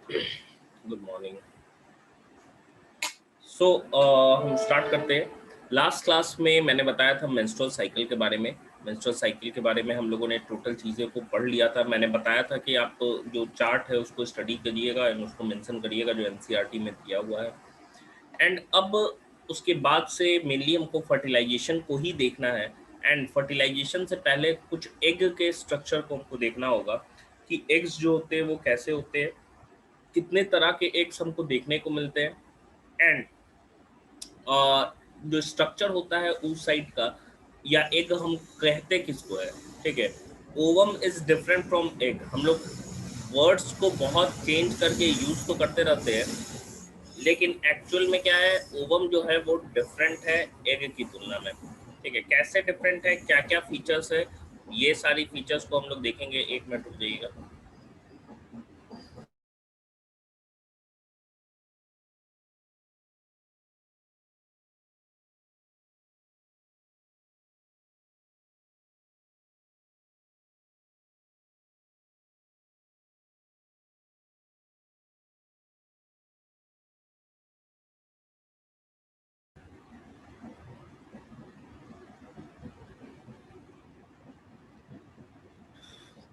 Good morning. हम start करते हैं। लास्ट क्लास में मैंने बताया था मेंस्ट्रुअल साइकिल के बारे में। मेंस्ट्रुअल साइकिल के बारे में हम लोगों ने टोटल चीज़ें को पढ़ लिया था। मैंने बताया था कि आप जो चार्ट है उसको स्टडी करिएगा एंड उसको मेंशन करिएगा जो एनसीईआरटी में दिया हुआ है। एंड अब उसके बाद से मेनली हमको फर्टिलाइजेशन को ही देखना है। एंड फर्टिलाइजेशन से पहले कुछ एग के स्ट्रक्चर को हमको देखना होगा कि एग्स जो होते हैं वो कैसे होते हैं, कितने तरह के एग्स हमको देखने को मिलते हैं। एंड जो स्ट्रक्चर होता है उस साइड का, या एग हम कहते किसको है, ठीक है। Ovum is different from egg. हम लोग वर्ड्स को बहुत चेंज करके यूज तो करते रहते हैं, लेकिन एक्चुअल में क्या है, ओवम जो है वो डिफरेंट है एग की तुलना में। ठीक है, कैसे डिफरेंट है, क्या क्या फीचर्स है, ये सारी फीचर्स को हम लोग देखेंगे। एक मिनट रुक जाइएगा।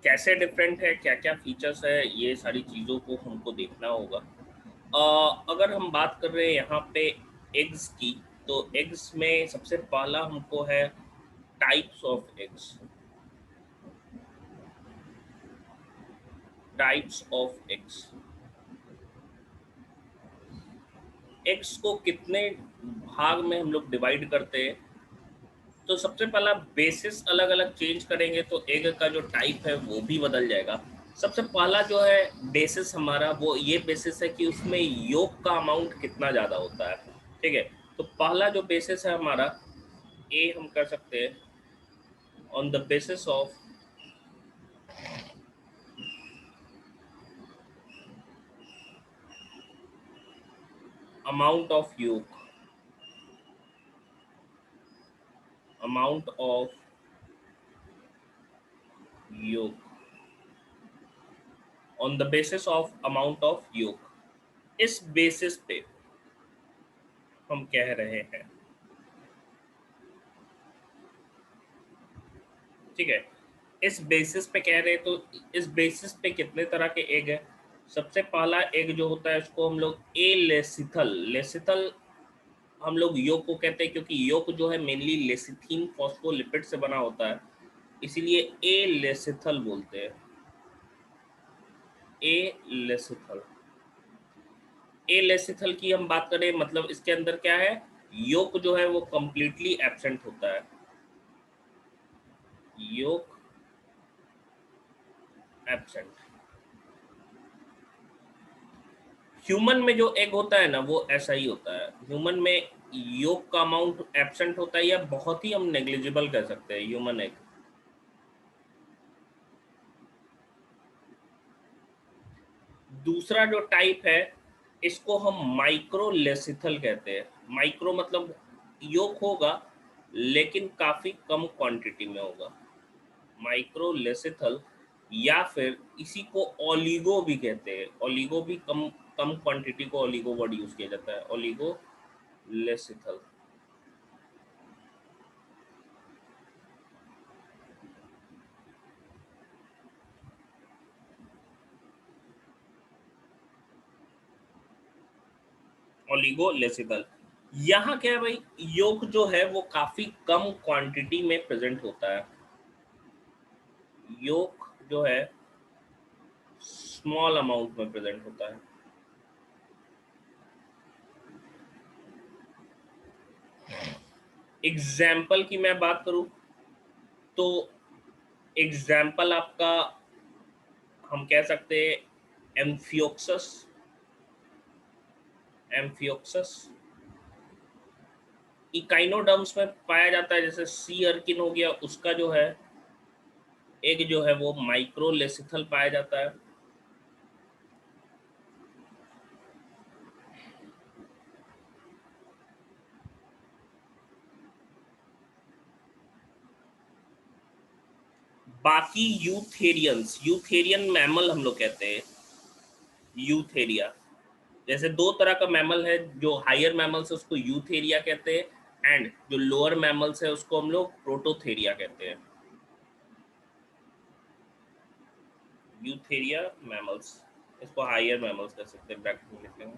कैसे डिफरेंट है, क्या क्या फीचर्स है, ये सारी चीज़ों को हमको देखना होगा। अगर हम बात कर रहे हैं यहाँ पे एग्स की, तो एग्स में सबसे पहला हमको है types of eggs. Types of eggs. Eggs को कितने भाग में हम लोग डिवाइड करते हैं, तो सबसे पहला बेसिस अलग अलग चेंज करेंगे तो एग का जो टाइप है वो भी बदल जाएगा। सबसे पहला जो है बेसिस हमारा, वो ये बेसिस है कि उसमें योग का अमाउंट कितना ज़्यादा होता है। ठीक है, तो पहला जो बेसिस है हमारा, ए हम कर सकते हैं on the basis of amount of yolk. Amount of yolk on the basis of amount of yolk। इस बेसिस पे हम कह रहे हैं, ठीक है, इस बेसिस पे कह रहे हैं। तो इस बेसिस पे कितने तरह के एग है। सबसे पहला एग जो होता है उसको हम लोग ए लेसिथल, लेसिथल हम लोग योग को कहते हैं, क्योंकि योग जो है मेनली लेसिथीन फॉस्फोलिपिड से बना होता है, इसीलिए ए लेसिथल बोलते हैं। ए लेसिथल। ए लेसिथल की हम बात करें, मतलब इसके अंदर क्या है, योग जो है वो कंप्लीटली एब्सेंट होता है। योग एब्सेंट। ह्यूमन में जो एग होता है ना वो ऐसा ही होता है। ह्यूमन में योग का अमाउंट एब्सेंट होता है, या बहुत ही हम नेग्लिजिबल कह सकते हैं ह्यूमन एग। दूसरा जो टाइप है, इसको हम माइक्रोलेसिथल कहते हैं। माइक्रो मतलब योग होगा लेकिन काफी कम क्वांटिटी में होगा, माइक्रोलेसिथल। या फिर इसी को ओलिगो भी कहते हैं। ओलिगो भी कम कम क्वांटिटी को ओलिगो वर्ड यूज किया जाता है, ओलिगो लेसिथल। Oligo lecithal. यहाँ क्या है भाई, योग जो है वो काफी कम क्वांटिटी में प्रेजेंट होता है। योग जो है स्मॉल अमाउंट में प्रेजेंट होता है। एग्जाम्पल की मैं बात करूं, तो एग्जाम्पल आपका हम कह सकते हैं एम्फियोक्सस। एम्फियोक्सस इकाइनोडर्म्स में पाया जाता है, जैसे सी अर्किन हो गया, उसका जो है एक जो है वो माइक्रोलेसिथल पाया जाता है। बाकी यूथेरियंस, यूथेरियन मैमल हम लोग कहते हैं, यूथेरिया। जैसे दो तरह का मैमल है, जो हायर मैमल्स है उसको यूथेरिया कहते हैं, एंड जो लोअर मैमल्स है उसको हम लोग प्रोटोथेरिया कहते हैं। यूथेरिया मैमल्स, इसको हायर मैमल्स कह सकते हैं, ब्रैकेट में लिख लेंगे।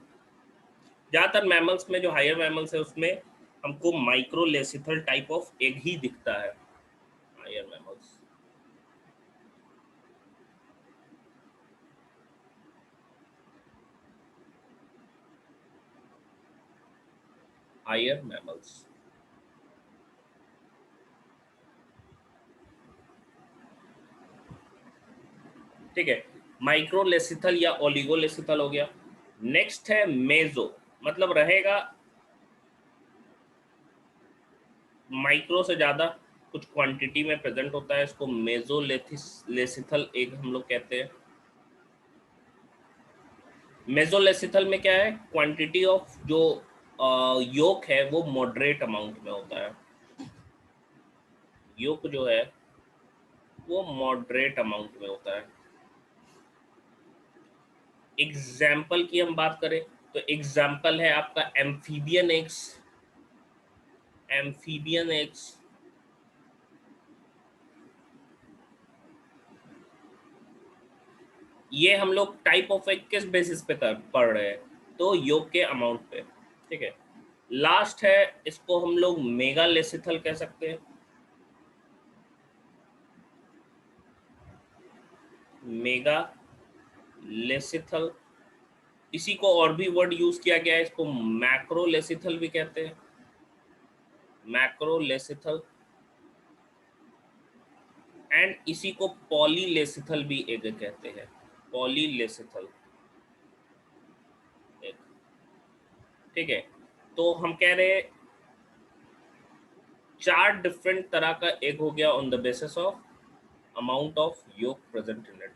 ज़्यादातर मैमल्स में जो हायर मैमल्स है उसमें हमको माइक्रोलेसिथल टाइप ऑफ एग ही दिखता है। Higher mammals, higher mammals. ठीक है, माइक्रोलेसिथल या ओलिगोलेसिथल हो गया। नेक्स्ट है मेजो, मतलब रहेगा माइक्रो से ज़्यादा कुछ क्वांटिटी में प्रेजेंट होता है, इसको मेजोलेसिथल एग हम लोग कहते हैं। मेजोलेसिथल में क्या है, क्वांटिटी ऑफ जो योक है वो मॉडरेट अमाउंट में होता है। योक जो है वो मॉडरेट अमाउंट में होता है। एग्जाम्पल की हम बात करें तो एग्जाम्पल है आपका एम्फीबियन एग्स। एम्फीबियन एग्स, ये हम लोग टाइप ऑफ एग किस बेसिस पे पढ़ रहे हैं, तो योग के अमाउंट पे। ठीक है, लास्ट है, इसको हम लोग मेगालेसिथल कह सकते हैं। मेगालेसिथल, इसी को और भी वर्ड यूज किया गया है, इसको मैक्रोलेसिथल भी कहते हैं। मैक्रोलेसिथल, एंड इसी को पॉलीलेसिथल भी एक कहते हैं। पॉलीलेसिथल एक। ठीक है, तो हम कह रहे हैं चार डिफरेंट तरह का एग हो गया on the basis of amount of योग प्रेजेंट इन इट।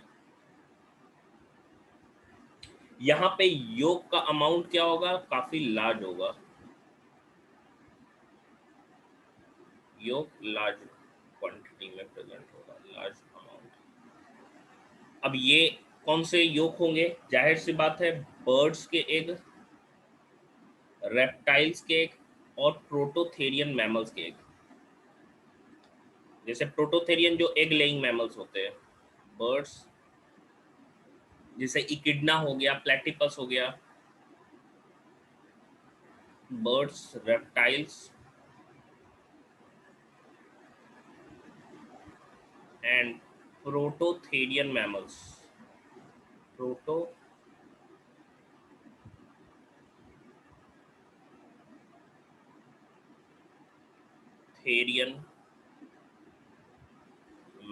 यहाँ पे योग का अमाउंट क्या होगा, काफी लार्ज होगा। योग लार्ज क्वांटिटी में प्रेजेंट होगा, लार्ज अमाउंट। अब ये कौन से योग होंगे, जाहिर सी बात है बर्ड्स के एग, रेप्टाइल्स के एग, और प्रोटोथेरियन मैमल्स के एग। जैसे प्रोटोथेरियन जो एग लेइंग मैमल्स होते हैं, बर्ड्स जैसे इकिडना हो गया, प्लेटिपस हो गया, birds, reptiles and prototherian mammals. Prototherian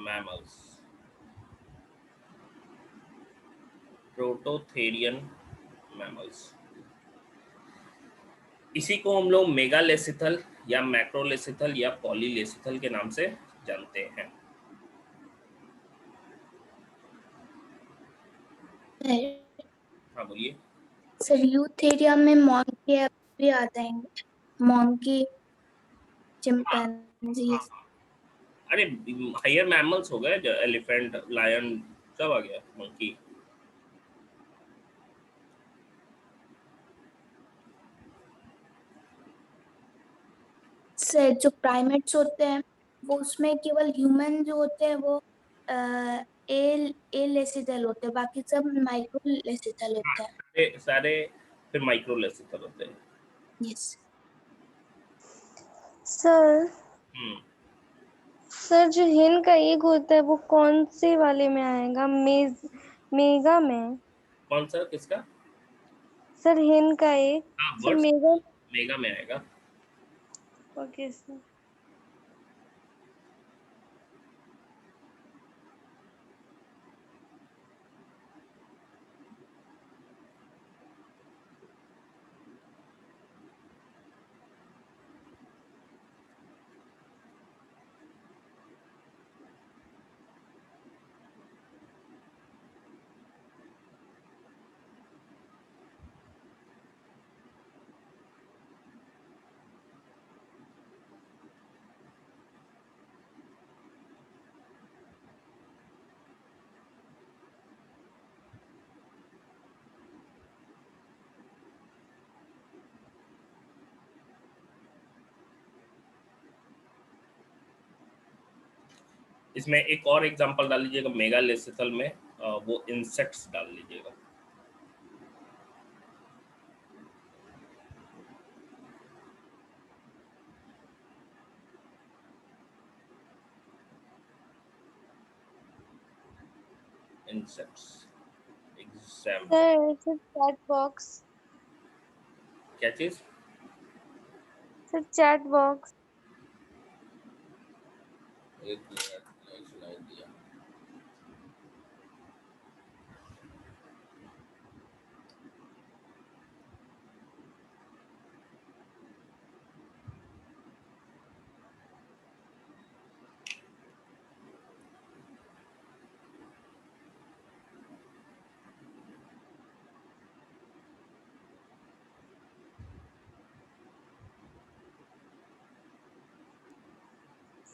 mammals, prototherian mammals, इसी को हम लोग मेगालेसिथल या मैक्रोलेसिथल या पॉलीलेसिथल के नाम से जानते हैं। हाँ बोलिए। सर यूथ एरिया में मॉन्की भी आ जाएंगे, मॉन्की, चिंपैंजी। हाँ हाँ, अरे हायर मैमल्स हो गए, जो एलिफेंट, लायन, सब आ गया, मंकी। से जो प्राइमेट्स होते हैं वो उसमें केवल ह्यूमन जो होते हैं वो ए लेसिथल होते हैं, बाकी सब माइक्रो लेसिथल हाँ, होते हैं। सारे फिर माइक्रोलेसिथल होते हैं। Yes sir. हम्म, सर जो हिन का एग होता है वो कौन से वाले में आएगा, मेगा में? कौन सा, किसका? सर हिन का एग। हाँ, सर बर्ड्स मेगा। मेगा में आएगा। Okay sir. इसमें एक और एग्जांपल डाल लीजिएगा मेगालेसिथल में, वो इंसेक्ट्स डाल लीजिएगा। Insects example. Sir chat box. क्या चीज? Sir chat box. एक मिनट, नहीं सुनाई दिया।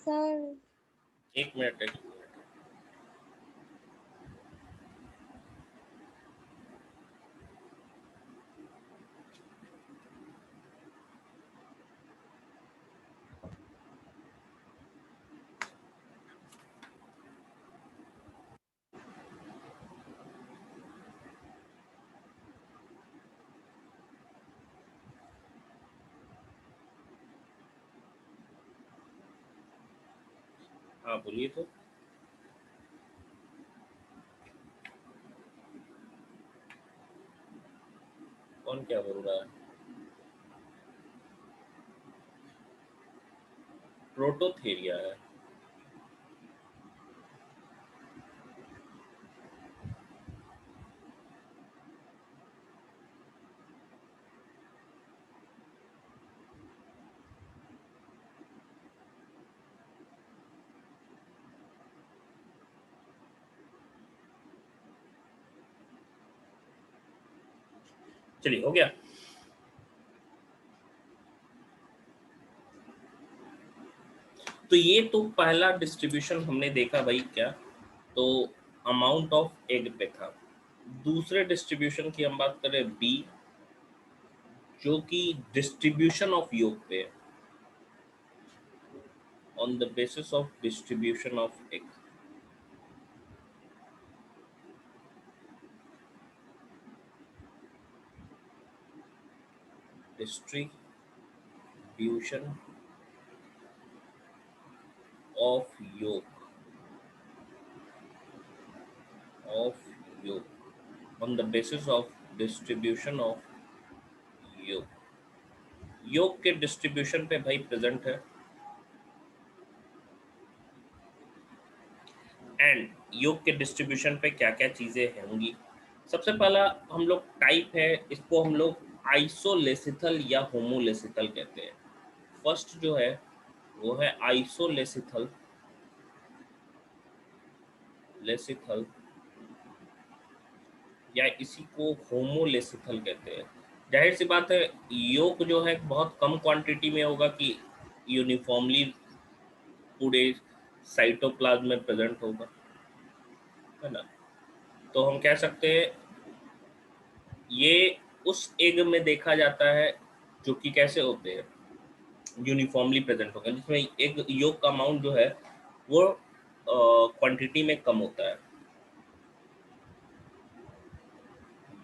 सर एक मिनट, एक मिनट। हाँ बोलिए तो। कौन क्या बोल रहा है? प्रोटोथेरिया है। चलिए, हो गया। तो ये तो पहला डिस्ट्रीब्यूशन हमने देखा भाई, क्या तो अमाउंट ऑफ एग पे था। दूसरे डिस्ट्रीब्यूशन की हम बात करें बी, जो कि डिस्ट्रीब्यूशन ऑफ योग पे है, on the basis of distribution of egg. Distribution of योग, ऑफ योग on the basis of distribution of योग। योग के डिस्ट्रीब्यूशन पे भाई प्रेजेंट है, एंड योग के डिस्ट्रीब्यूशन पे क्या क्या चीजें होंगी। सबसे पहला हम लोग टाइप है, इसको हम लोग आइसोलेसिथल या होमोलेसिथल कहते हैं। फर्स्ट जो है वो है आइसोलेसिथल, लेसिथल, या इसी को होमोलेसिथल कहते हैं। जाहिर सी बात है, योग जो है बहुत कम क्वांटिटी में होगा कि यूनिफॉर्मली पूरे साइटोप्लाज्म में प्रेजेंट होगा, है ना। तो हम कह सकते हैं ये उस एग में देखा जाता है जो कि कैसे होते हैं, यूनिफॉर्मली प्रेजेंट होगा, जिसमें एक योग का अमाउंट जो है वो क्वांटिटी में कम होता है।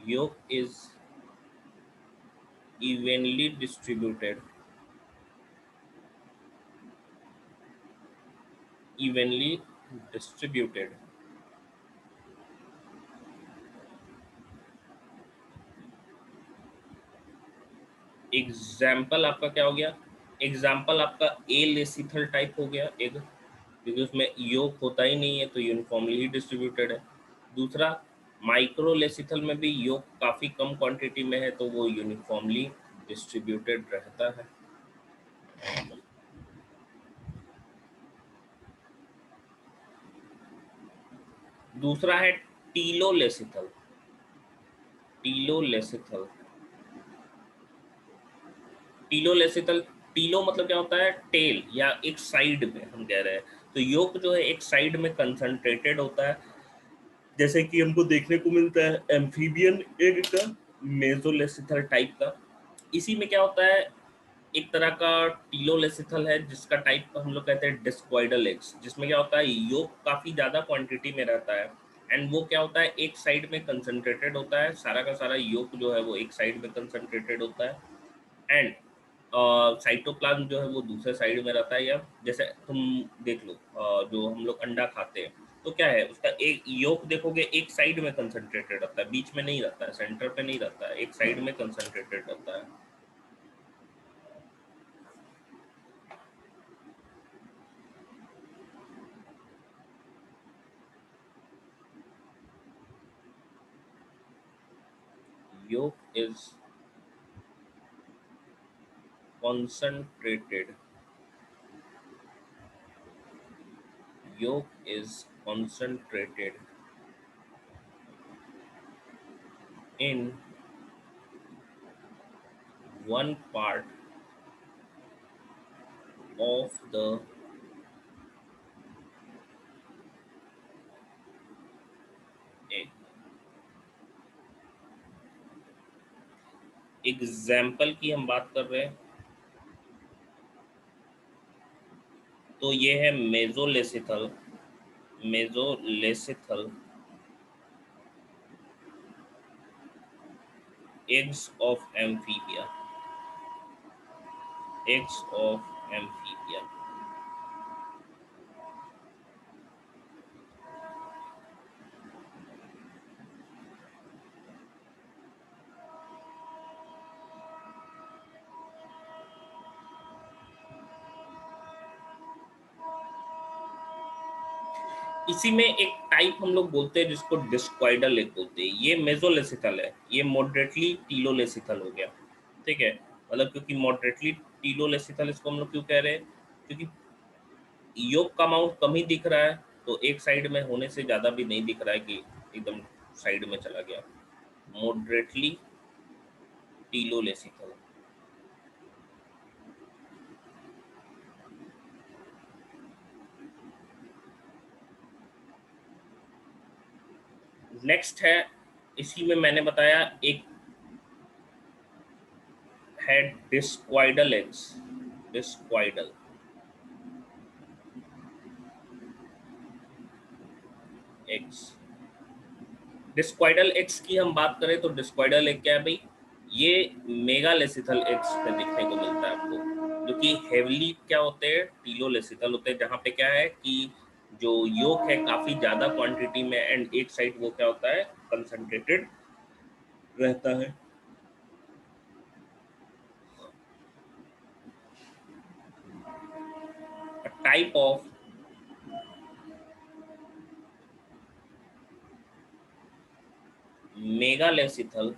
योग is evenly distributed, evenly distributed. Example आपका क्या हो गया? एग्जाम्पल आपका ए लेसिथल टाइप हो गया एक, क्योंकि उसमें योग होता ही नहीं है तो यूनिफॉर्मली ही डिस्ट्रीब्यूटेड है। दूसरा, माइक्रोलेसिथल में भी योग काफ़ी कम क्वांटिटी में है तो वो यूनिफॉर्मली डिस्ट्रीब्यूटेड रहता है। दूसरा है टीलोलेसिथल, टीलोलेसिथल, टीलोलेसिथल। टीलो मतलब क्या होता है? टेल, या एक साइड में हम कह रहे हैं। तो योग जो है एक साइड में कंसंट्रेटेड होता है, जैसे कि हमको देखने को मिलता है एम्फीबियन एग का, मेसोलेसिथल टाइप का। इसी में क्या होता है, एक तरह का टीलोलेसिथल है जिसका टाइप हम लोग कहते हैं डिस्क्वाइडल एग्स, जिसमें क्या होता है योग काफ़ी ज़्यादा क्वांटिटी में रहता है एंड वो क्या होता है एक साइड में कंसंट्रेटेड होता है, सारा का सारा योग जो है वो एक साइड में कंसंट्रेटेड होता है एंड साइटोप्लाज्म जो है वो दूसरे साइड में रहता है। या जैसे तुम देख लो जो हम लोग अंडा खाते हैं तो क्या है उसका एक योग देखोगे एक साइड में कंसंट्रेटेड रहता है, बीच में नहीं रहता है, सेंटर पे नहीं रहता है, एक साइड में कंसंट्रेटेड रहता है। Yolk is concentrated. Yolk is concentrated in one part of the egg. Example की हम बात कर रहे हैं तो ये है मेजोलेसिथल। मेजोलेसिथल eggs of amphibia, eggs of amphibia। इसी में एक टाइप हम लोग बोलते हैं जिसको डिस्क्वाइडल एग बोलते हैं, ये मेजोलेसिथल है, ये मॉडरेटली टीलोलेसिथल हो गया। ठीक है, मतलब क्योंकि मॉडरेटली टीलोलेसिथल इसको हम लोग क्यों कह रहे हैं, क्योंकि योग का अमाउंट कम ही दिख रहा है तो एक साइड में होने से ज़्यादा भी नहीं दिख रहा है कि एकदम साइड में चला गया। मॉडरेटली टीलोलेसिथल। नेक्स्ट है, इसी में मैंने बताया एक है डिस्क्वाइडल एग्स। डिस्क्वाइडल एग्स। डिस्क्वाइडल एग्स की हम बात करें तो डिस्क्वाइडल एग क्या है भाई, ये मेगालेसिथल एग्स पे देखने को मिलता है आपको, जो कि हेवली क्या होते हैं टीलोलेसिथल होते हैं, जहाँ पे क्या है कि जो योक है काफी ज्यादा क्वांटिटी में एंड एक साइड वो क्या होता है कंसंट्रेटेड रहता है। Type of megalecithal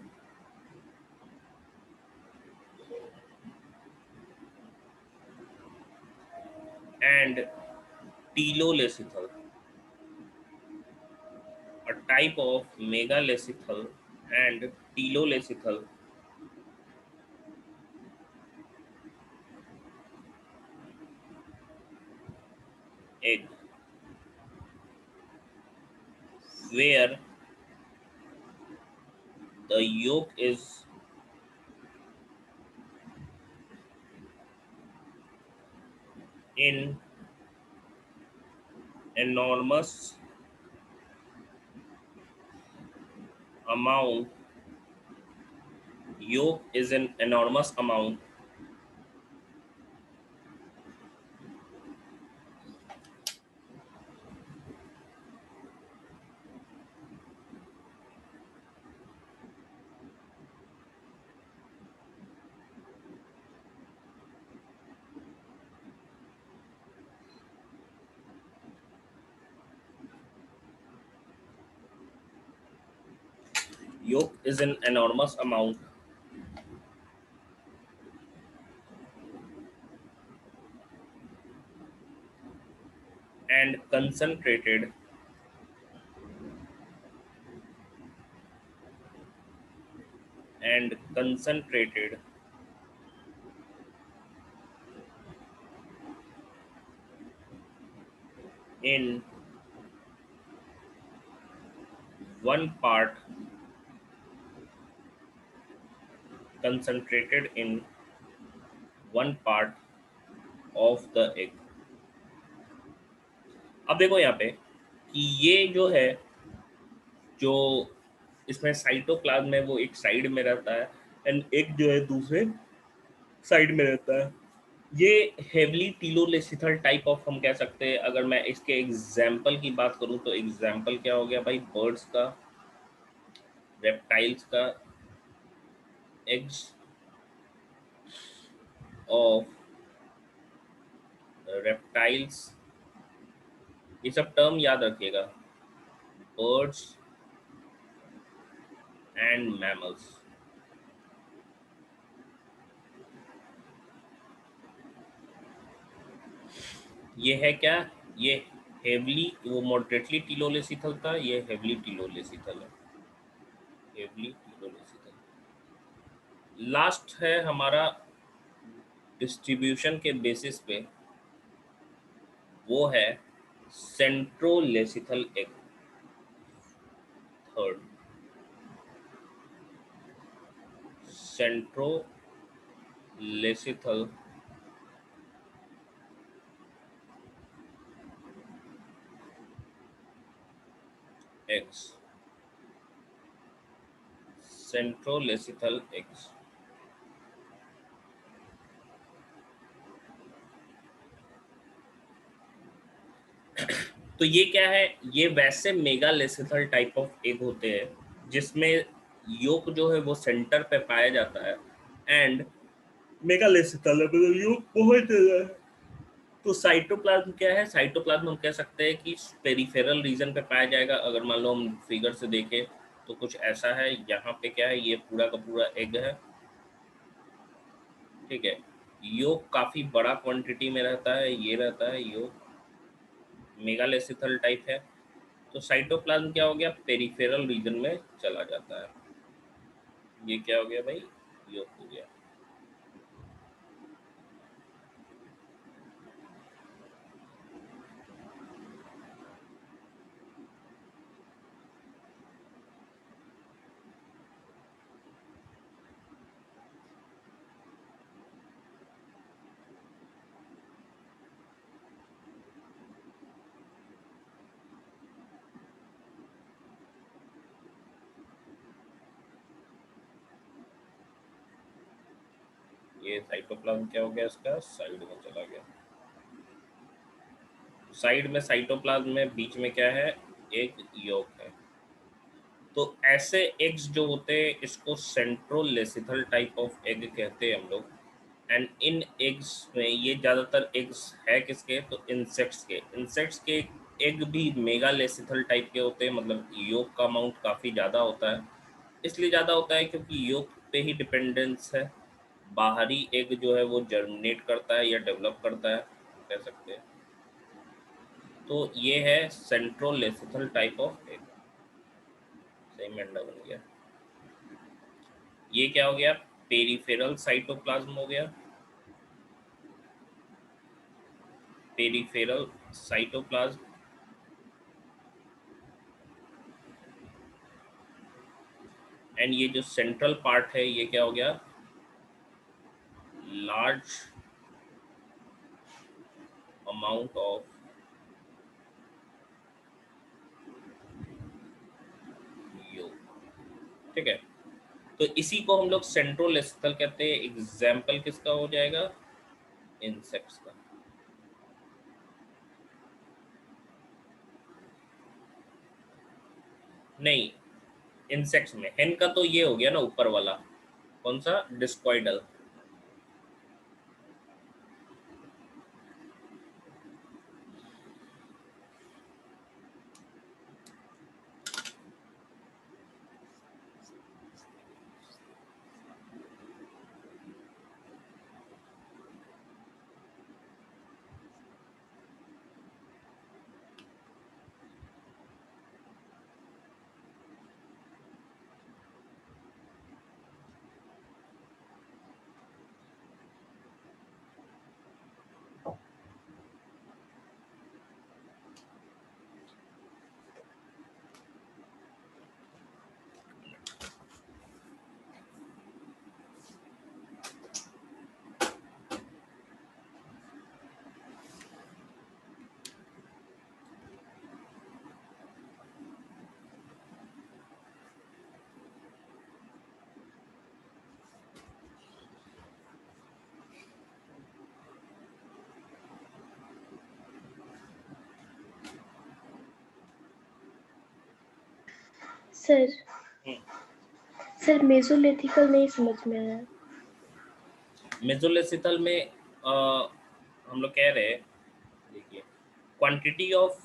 and telolacethal, a type of megalacethal and telolacethal egg, where the yolk is in enormous amount, yolk is an enormous amount yolk is an enormous amount and concentrated and concentrated in one part, concentrated in one part of the egg. अब देखो यहाँ पे कि ये जो है, जो इसमें साइटोप्लाज्म है वो एक साइड में रहता है एंड एग जो है दूसरे साइड में रहता है। ये हेवली टीलोलेसिथल टाइप ऑफ हम कह सकते हैं। अगर मैं इसके एग्जाम्पल की बात करूं तो एग्जाम्पल क्या हो गया भाई, बर्ड्स का, रेप्टाइल्स का, एग्स ऑफ रेप्टाइल्स, ये सब टर्म याद रखिएगा, बर्ड्स एंड मैमल्स। ये है क्या, ये हेवली, वो मॉडरेटली टीलोलेसिथल था, ये हेवली टीलोलेसिथल है, हेवली टीलोलेसिथल। लास्ट है हमारा डिस्ट्रीब्यूशन के बेसिस पे, वो है centrolecithal egg, third centrolecithal eggs, centrolecithal eggs. तो ये क्या है, ये वैसे मेगालेसिथल टाइप ऑफ एग होते हैं जिसमें योक जो है वो सेंटर पे पाया जाता है एंड मेगालेसिथल है, मतलब योक बहुत ज्यादा है। तो साइटोप्लाज्म क्या है, साइटोप्लाज्म हम कह सकते हैं कि पेरिफेरल रीजन पे पाया जाएगा। अगर मान लो हम फिगर से देखें तो कुछ ऐसा है, यहाँ पे क्या है, ये पूरा का पूरा एग है, ठीक है। योग काफी बड़ा क्वांटिटी में रहता है, ये रहता है योग, मेगालेसिथल टाइप है। तो साइटोप्लाज्म क्या हो गया, पेरिफेरल रीजन में चला जाता है। ये क्या हो गया भाई, योग हो गया। ये साइटोप्लाज्म क्या हो गया, इसका साइड में चला गया। साइड में साइटोप्लाज्म में बीच में क्या है, एक योग है। तो ऐसे एग्स जो होते हैं इसको सेंट्रोलेसिथल टाइप ऑफ एग कहते हैं हम लोग। एंड इन एग्स में, ये ज़्यादातर एग्स है किसके, तो इंसेक्ट्स के। इंसेक्ट्स के एग भी मेगालेसिथल टाइप के होते हैं, मतलब योग का अमाउंट काफ़ी ज़्यादा होता है। इसलिए ज़्यादा होता है क्योंकि योग पे ही डिपेंडेंस है। बाहरी एग जो है वो जर्मिनेट करता है या डेवलप करता है, कह सकते हैं। तो ये है सेंट्रोलेसिथल टाइप ऑफ एग। सही में अंडा बन गया। ये क्या हो गया, पेरिफेरल साइटोप्लाज्म हो गया, पेरिफेरल साइटोप्लाज्म। एंड ये जो सेंट्रल पार्ट है ये क्या हो गया, लार्ज अमाउंट ऑफ योग, ठीक है। तो इसी को हम लोग सेंट्रोलेसिथल कहते हैं। एग्जाम्पल किसका हो जाएगा, इंसेक्ट्स का। नहीं, इंसेक्ट्स में हेन का तो ये हो गया ना ऊपर वाला, कौन सा, डिस्कॉइडल। सर मेसोलिथिकल नहीं समझ में आया। मेसोलिथिकल में हम लोग कह रहे हैं, देखिए क्वांटिटी ऑफ,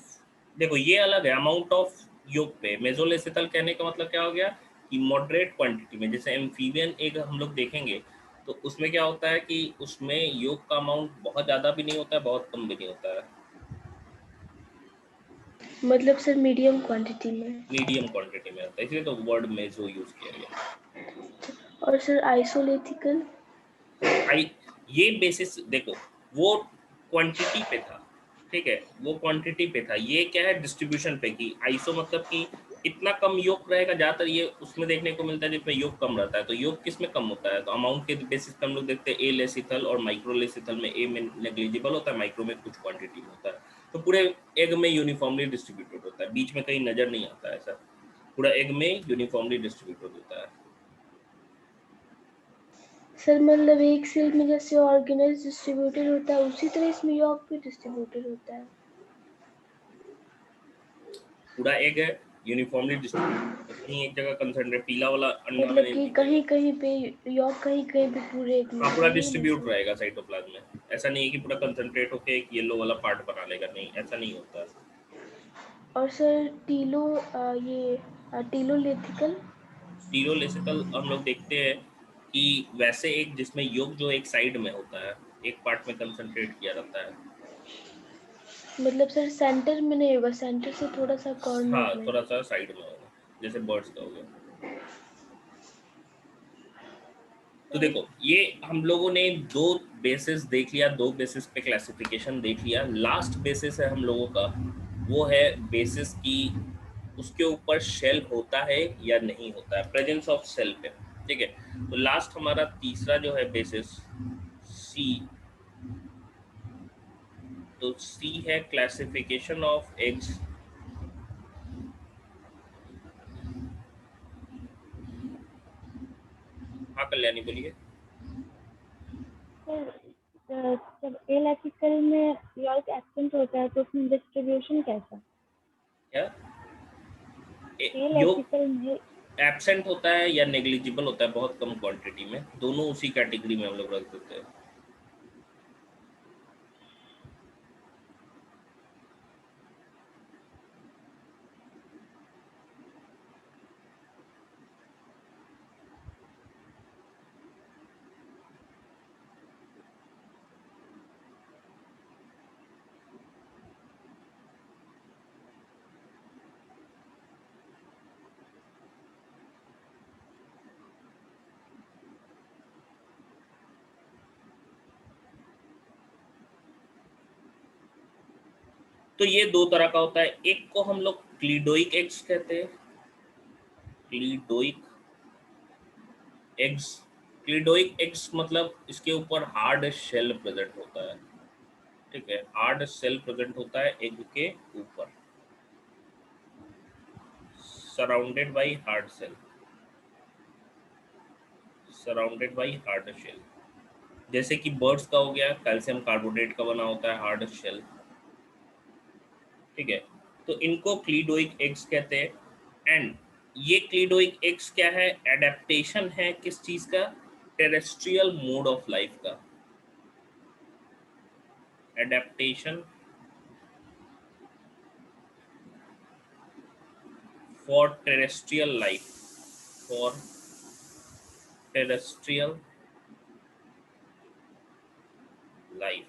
देखो ये अलग है अमाउंट ऑफ योग पे। मेसोलिथिकल कहने का मतलब क्या हो गया कि मॉडरेट क्वांटिटी में, जैसे एम्फीबियन एग हम लोग देखेंगे तो उसमें क्या होता है कि उसमें योग का अमाउंट बहुत ज़्यादा भी नहीं होता है, बहुत कम भी नहीं होता है, मतलब सर मीडियम क्वांटिटी में। मीडियम क्वांटिटी में होता है, इसलिए तो वर्ड मेसो यूज किया गया। और सर आइसोलिथिकल? ये बेसिस देखो वो क्वांटिटी पे था, ठीक है, वो क्वांटिटी पे था। ये क्या है, डिस्ट्रीब्यूशन पे की। आइसो मतलब कि इतना कम योग रहेगा, ज़्यादातर ये उसमें देखने को मिलता है जिसमें योग कम रहता है। तो योग किस में कम होता है, तो अमाउंट के बेसिस पे हम लोग देखते हैं ए लेसिथल और माइक्रो लेसिथल में ए में नेग्लिजिबल होता है, माइक्रो में कुछ क्वांटिटी में होता है। तो पूरे एग में यूनिफॉर्मली डिस्ट्रीब्यूटेड होता है, बीच में कहीं नज़र नहीं आता है ऐसा, पूरा एग में यूनिफॉर्मली डिस्ट्रीब्यूटेड होता है। सर मतलब एक सेल में जैसे ऑर्गेनाइज डिस्ट्रीब्यूटेड होता है उसी तरह इसमें योग भी डिस्ट्रीब्यूटेड होता है। पूरा एग है यूनिफॉर्मली डिस्ट्रीब्यूटेड, कहीं एक जगह कंसंट्रेट पीला वाला अंडा में मतलब नहीं कि दिखेगा। कहीं कहीं पे योग कहीं कहीं पे पूरे एक में। हाँ, पूरा डिस्ट्रीब्यूट रहेगा साइटोप्लाज्म में। ऐसा नहीं है कि पूरा कंसंट्रेट होके एक येलो वाला पार्ट बना लेगा, नहीं ऐसा नहीं होता है। और सर टीलोलिथिकल? टीरोलेसिकल हम लोग देखते हैं कि वैसे एक जिसमें योग जो एक साइड में होता है, एक पार्ट में कंसंट्रेट किया रहता है। मतलब सर सेंटर में नहीं होगा, सेंटर से थोड़ा सा हाँ, कॉर्नर में। थोड़ा सा साइड में होगा, जैसे बर्ड्स का हो गया। तो देखो ये हम लोगों ने दो बेसिस देख लिया, दो बेसिस पे क्लासिफिकेशन देख लिया। लास्ट बेसिस है हम लोगों का, वो है बेसिस की उसके ऊपर शेल होता है या नहीं होता है, प्रेजेंस ऑफ सेल पे, ठीक है। तो लास्ट हमारा तीसरा जो है बेसिस सी, तो सी है क्लासिफिकेशन ऑफ एग्स। हाँ कल्याणी बोलिए। जब एलेक्ट्रिकल में योग एब्सेंट होता है तो उसमें डिस्ट्रीब्यूशन कैसा? क्या योग एलेक्ट्रिकल में एब्सेंट होता है या नेग्लिजिबल होता है, बहुत कम क्वांटिटी में, दोनों उसी कैटेगरी में हम लोग रख देते हैं। तो ये दो तरह का होता है, एक को हम लोग क्लीडोइक एग्स कहते हैं, क्लीडोइक एग्स। क्लीडोइक एग्स मतलब इसके ऊपर हार्ड शेल प्रेजेंट होता है, ठीक है, हार्ड शेल प्रेजेंट होता है एग के ऊपर, surrounded by hard shell, surrounded by hard shell. जैसे कि बर्ड्स का हो गया, कैल्शियम कार्बोनेट का बना होता है हार्ड शेल, ठीक है। तो इनको क्लीडोइक एग्स कहते हैं। एंड ये क्लीडोइक एग्स क्या है, एडेप्टेशन है किस चीज का, टेरेस्ट्रियल मोड ऑफ लाइफ का, adaptation for terrestrial life, for terrestrial life,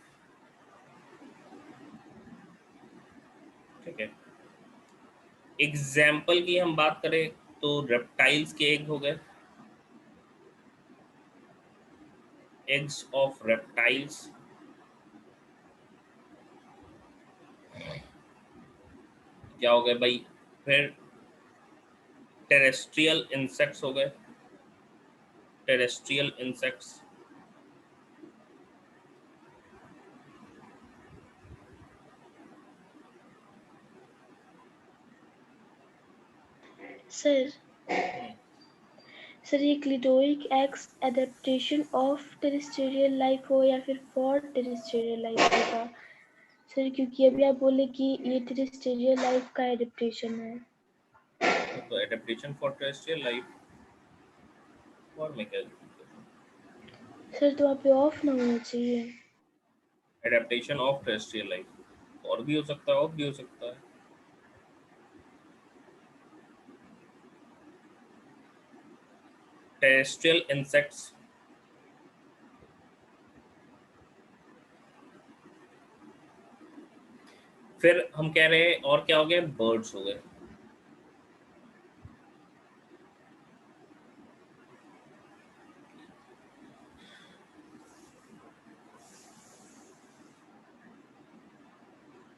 ठीक है। एग्जाम्पल की हम बात करें तो रेप्टाइल्स के एग हो गए, एग्स ऑफ रेप्टाइल्स, क्या हो गए भाई, फिर टेरेस्ट्रियल इंसेक्ट्स हो गए, टेरेस्ट्रियल इंसेक्ट्स, सर ये cleidoic eggs adaptation of terrestrial life हो या फिर फॉर टेरेस्ट्रियल लाइफ होगा सर, क्योंकि अभी आप बोले कि ये टेरेस्ट्रियल लाइफ का एडेप्टेशन है। तो एडेप्टेशन फॉर टेरेस्ट्रियल लाइफ और मैं क्या सर तो वहाँ पे ऑफ ना होना चाहिए। एडेप्टेशन ऑफ टेरेस्ट्रियल लाइफ और भी हो सकता है, ऑफ भी हो सकता है। टेरेस्ट्रियल इंसेक्ट्स, फिर हम कह रहे हैं और क्या हो गया, बर्ड्स हो गए।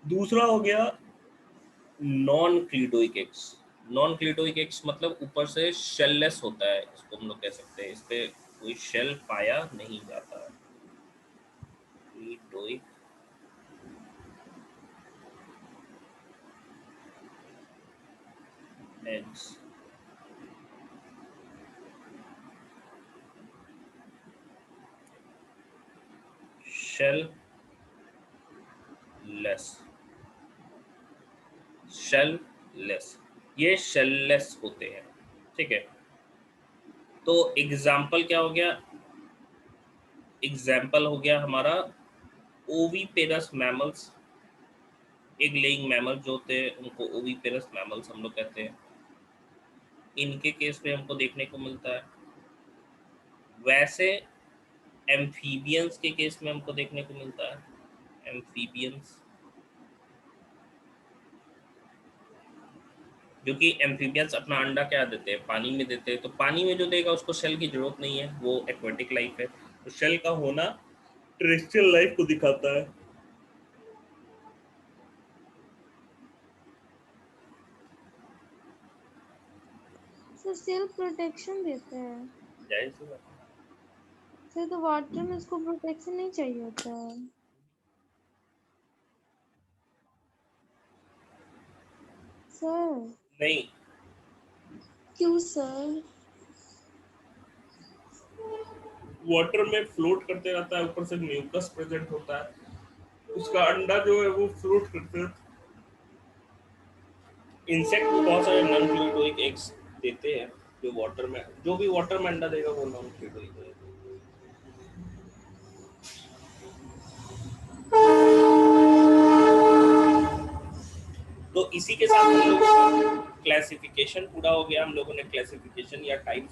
दूसरा हो गया नॉन क्लीटोइक एग्स। नॉन क्लीटोइक एग्स मतलब ऊपर से शेललेस होता है, इसको हम लोग कह सकते हैं, इस पे कोई शेल पाया नहीं जाता है। क्लीटोइक एग्स, शेल लेस, ये शेललेस होते हैं, ठीक है। तो एग्जाम्पल क्या हो गया, एग्जाम्पल हो गया हमारा oviparous mammals, egg laying mammal जो होते हैं उनको ओविपेरस मैमल्स हम लोग कहते हैं, इनके केस में हमको देखने को मिलता है। वैसे एम्फीबियंस के केस में हमको देखने को मिलता है, एम्फीबियंस, जो कि एम्फीबियंस अपना अंडा क्या देते हैं, पानी में देते हैं, तो पानी में जो देगा उसको शेल की जरूरत नहीं है, वो एक्वेटिक लाइफ है। तो शेल का होना टेरेस्ट्रियल लाइफ को दिखाता है। सर सेल प्रोटेक्शन देता है जाहिर सी बात है। सर, तो वाटर में इसको प्रोटेक्शन नहीं चाहिए होता है सर। नहीं, क्यों सर? वाटर में फ्लोट करते रहता है, ऊपर से म्यूकस प्रेजेंट होता है, उसका अंडा जो है वो फ्लोट करते हैं। इंसेक्ट को बहुत सारे नॉन क्लीटोइक एग्स देते हैं, जो वाटर में, जो भी वाटर में अंडा देगा वो नॉन क्लीटोइक है। तो इसी के साथ हम लोगों का क्लासिफिकेशन पूरा हो गया। हम लोगों ने क्लासिफिकेशन या टाइप्स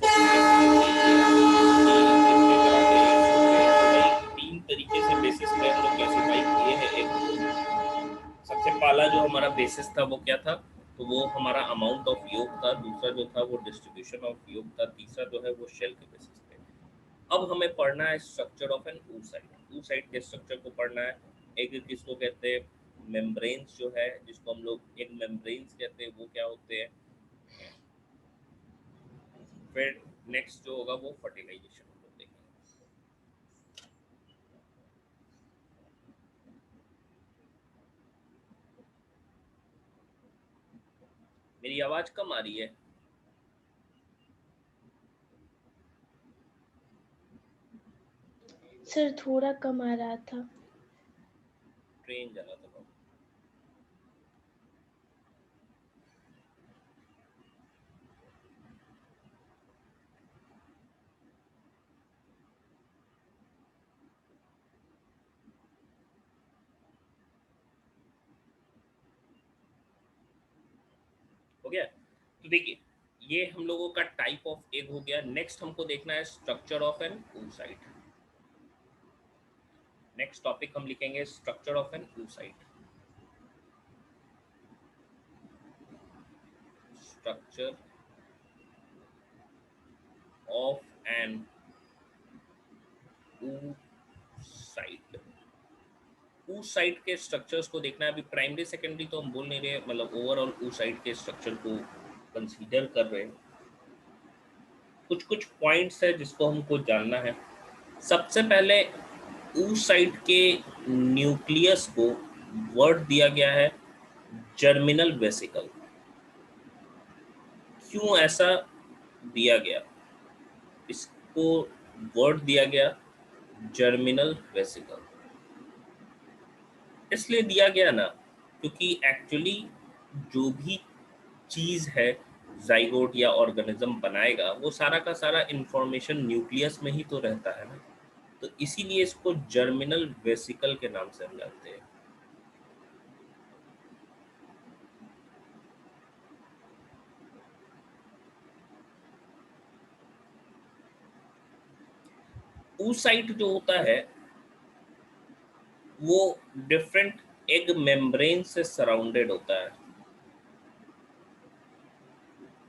तीन तरीके से बेसिस पे हम लोग क्लासिफाई किए हैं। एक सबसे पहला जो हमारा बेसिस था वो क्या था, तो वो हमारा अमाउंट ऑफ योग था। दूसरा जो था वो डिस्ट्रीब्यूशन ऑफ योग था। तीसरा जो है वो शेल के बेसिस पे। अब हमें पढ़ना है structure of an oocyte। oocyte के स्ट्रक्चर को पढ़ना है। एक किसको कहते हैं, मेम्ब्रेन्स जो है, जिसको हम लोग एक मेम्ब्रेन्स कहते हैं, वो क्या होते हैं। फिर नेक्स्ट जो होगा वो फर्टिलाइजेशन हम लोग देखेंगे। मेरी आवाज कम आ रही है? सर थोड़ा कम आ रहा था। ट्रेन जा रहा था। हो गया? तो देखिए, ये हम लोगों का टाइप ऑफ एग हो गया। नेक्स्ट हमको देखना है structure of an oocyte। Next topic हम लिखेंगे structure of an oocyte। Structure of an oocyte। oocyte के स्ट्रक्चर्स को देखना है। अभी प्राइमरी सेकेंडरी तो हम बोल नहीं रहे, मतलब ओवरऑल oocyte के स्ट्रक्चर को कंसीडर कर रहे हैं। कुछ कुछ पॉइंट्स है जिसको हमको जानना है। सबसे पहले oocyte के न्यूक्लियस को वर्ड दिया गया है जर्मिनल वेसिकल। क्यों ऐसा दिया गया, इसको वर्ड दिया गया जर्मिनल वेसिकल? इसलिए दिया गया ना, क्योंकि एक्चुअली जो भी चीज है जाइगोट या ऑर्गेनिज्म बनाएगा वो सारा का सारा इंफॉर्मेशन न्यूक्लियस में ही तो रहता है ना, तो इसीलिए इसको जर्मिनल वेसिकल के नाम से हम जानते हैं। oocyte जो होता है वो डिफरेंट एग मेम्ब्रेन से सराउंडेड होता है।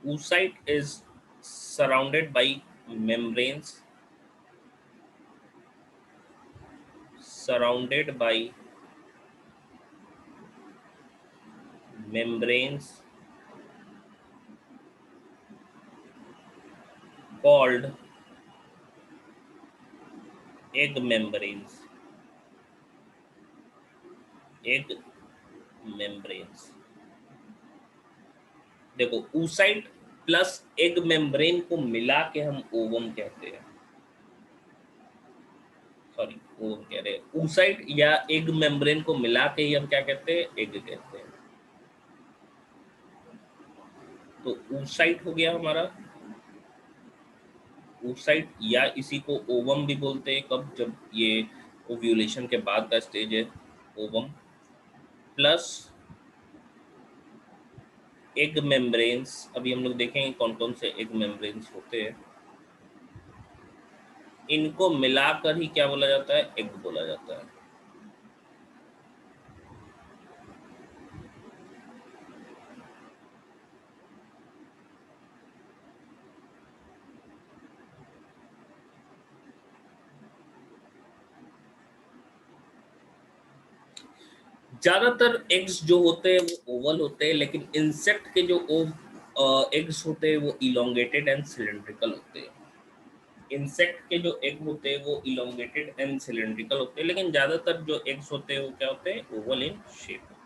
oocyte is surrounded by membranes, surrounded by membranes called egg membranes, egg membranes। देखो oocyte प्लस एग मेम्ब्रेन को मिला के हम ओवम कहते हैं, सॉरी ओवम कह रहे हैं, oocyte या एग मेम्ब्रेन को मिला के ही हम क्या कहते हैं, एग कहते हैं। तो oocyte हो गया हमारा, oocyte या इसी को ओवम भी बोलते हैं कब, जब ये ओव्यूलेशन के बाद का स्टेज है, ओवम प्लस एग मेम्ब्रेन्स। अभी हम लोग देखेंगे कौन कौन से एग मेम्ब्रेन्स होते हैं, इनको मिलाकर ही क्या बोला जाता है, एग बोला जाता है। ज्यादातर एग्स जो होते हैं वो ओवल होते हैं, लेकिन इंसेक्ट के जो एग्स होते हैं वो इलोंगेटेड एंड सिलेंड्रिकल होते हैं। इंसेक्ट के जो एग होते हैं वो इलोंगेटेड एंड सिलेंड्रिकल होते हैं, लेकिन ज्यादातर जो एग्स होते हैं वो क्या होते हैं, ओवल इन शेप होते हैं।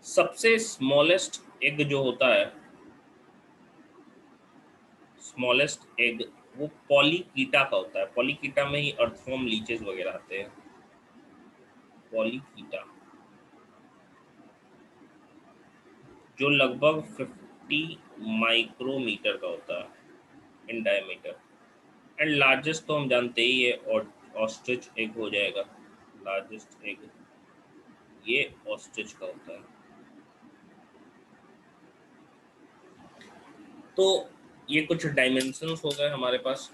सबसे स्मॉलेस्ट एग जो होता है, स्मॉलेस्ट एग वो पॉलीकीटा का होता है। पॉलीकीटा में ही अर्थवॉर्म, लीचेस वगैरह आते हैं। पॉलीकीटा जो लगभग 50 माइक्रोमीटर का होता है इन डायमीटर। एंड लार्जेस्ट तो हम जानते ही है, और ऑस्ट्रिच एग हो जाएगा। लार्जेस्ट एग ये ऑस्ट्रिच का होता है। तो ये कुछ डायमेंशंस हो गए हमारे पास।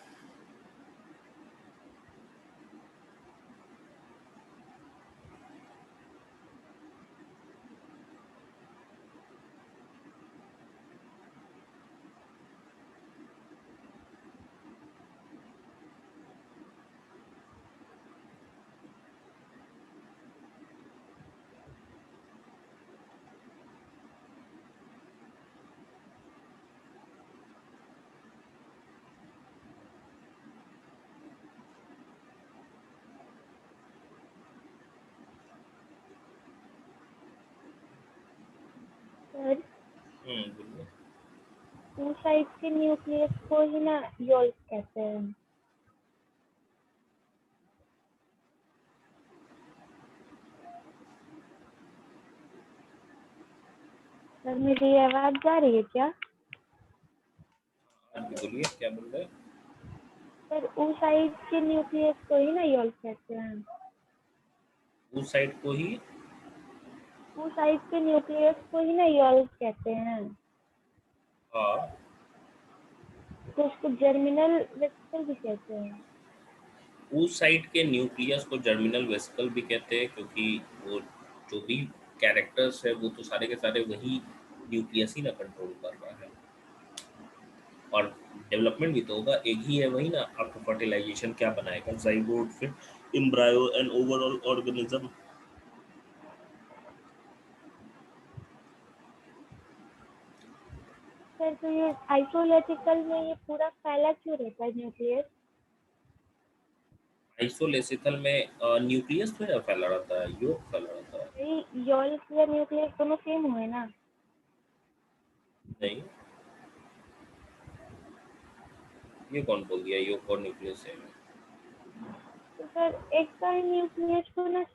सर बोलिए। oocyte के न्यूक्लियस को ही ना यॉल्क कहते हैं। सर मेरी आवाज जा रही है क्या? हाँ जी, बोलिए क्या बोल रहे हैं? सर oocyte के न्यूक्लियस को ही ना यॉल कहते हैं। उस साइड को ही oocyte के न्यूक्लियस को ही ना यॉल कहते हैं, तो उसको जर्मिनल वेसिकल भी कहते हैं। उस साइड के न्यूक्लियस को जर्मिनल वेसिकल भी कहते हैं, क्योंकि वो जो भी कैरेक्टर्स है वो तो सारे के सारे वही न्यूक्लियस ही ना कंट्रोल कर रहा है। और डेवलपमेंट भी तो होगा, एक ही है वही ना। आपको फर्टिलाइजेशन क्या बनाएगा, जाइगोट, फिर embryo and overall organism. Sir तो ये आइसोलेटिकल में ये पूरा फैला क्यों रहता है न्यूक्लियस? आइसोलेसिकल में न्यूक्लियस थोड़ा फैला रहता है, योग फैला रहता है। भाई यॉल या न्यूक्लियस दोनों सेम हुए ना। नहीं, ये कौन बोल दिया योग और न्यूक्लियस है? तो सर एक का न्यूक्लियस को ना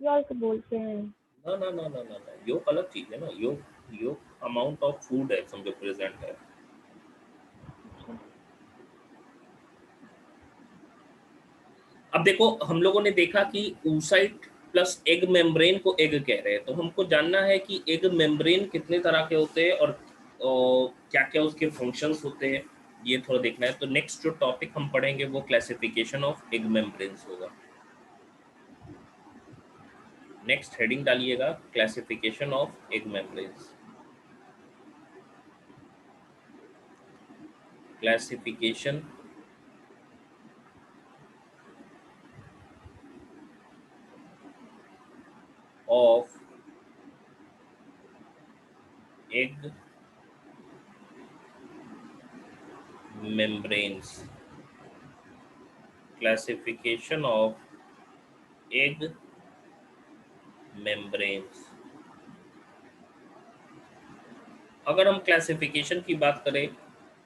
यॉल बोलते हैं। ना ना ना ना ना ना, योग अलग चीज है ना। Yoga yoga amount of food है, समझो प्रेजेंट है। अब देखो, हम लोगों ने देखा कि oocyte प्लस एग मेम्ब्रेन को एग कह रहे हैं, तो हमको जानना है कि एग मेम्ब्रेन कितने तरह के होते हैं और क्या क्या उसके फंक्शंस होते हैं, ये थोड़ा देखना है। तो नेक्स्ट जो टॉपिक हम पढ़ेंगे वो क्लासिफिकेशन ऑफ एग मेम्ब्रेन्स होगा। नेक्स्ट हेडिंग डालिएगा, classification of egg membranes. Classification of egg membranes. Classification of egg membranes. अगर हम क्लासिफिकेशन की बात करें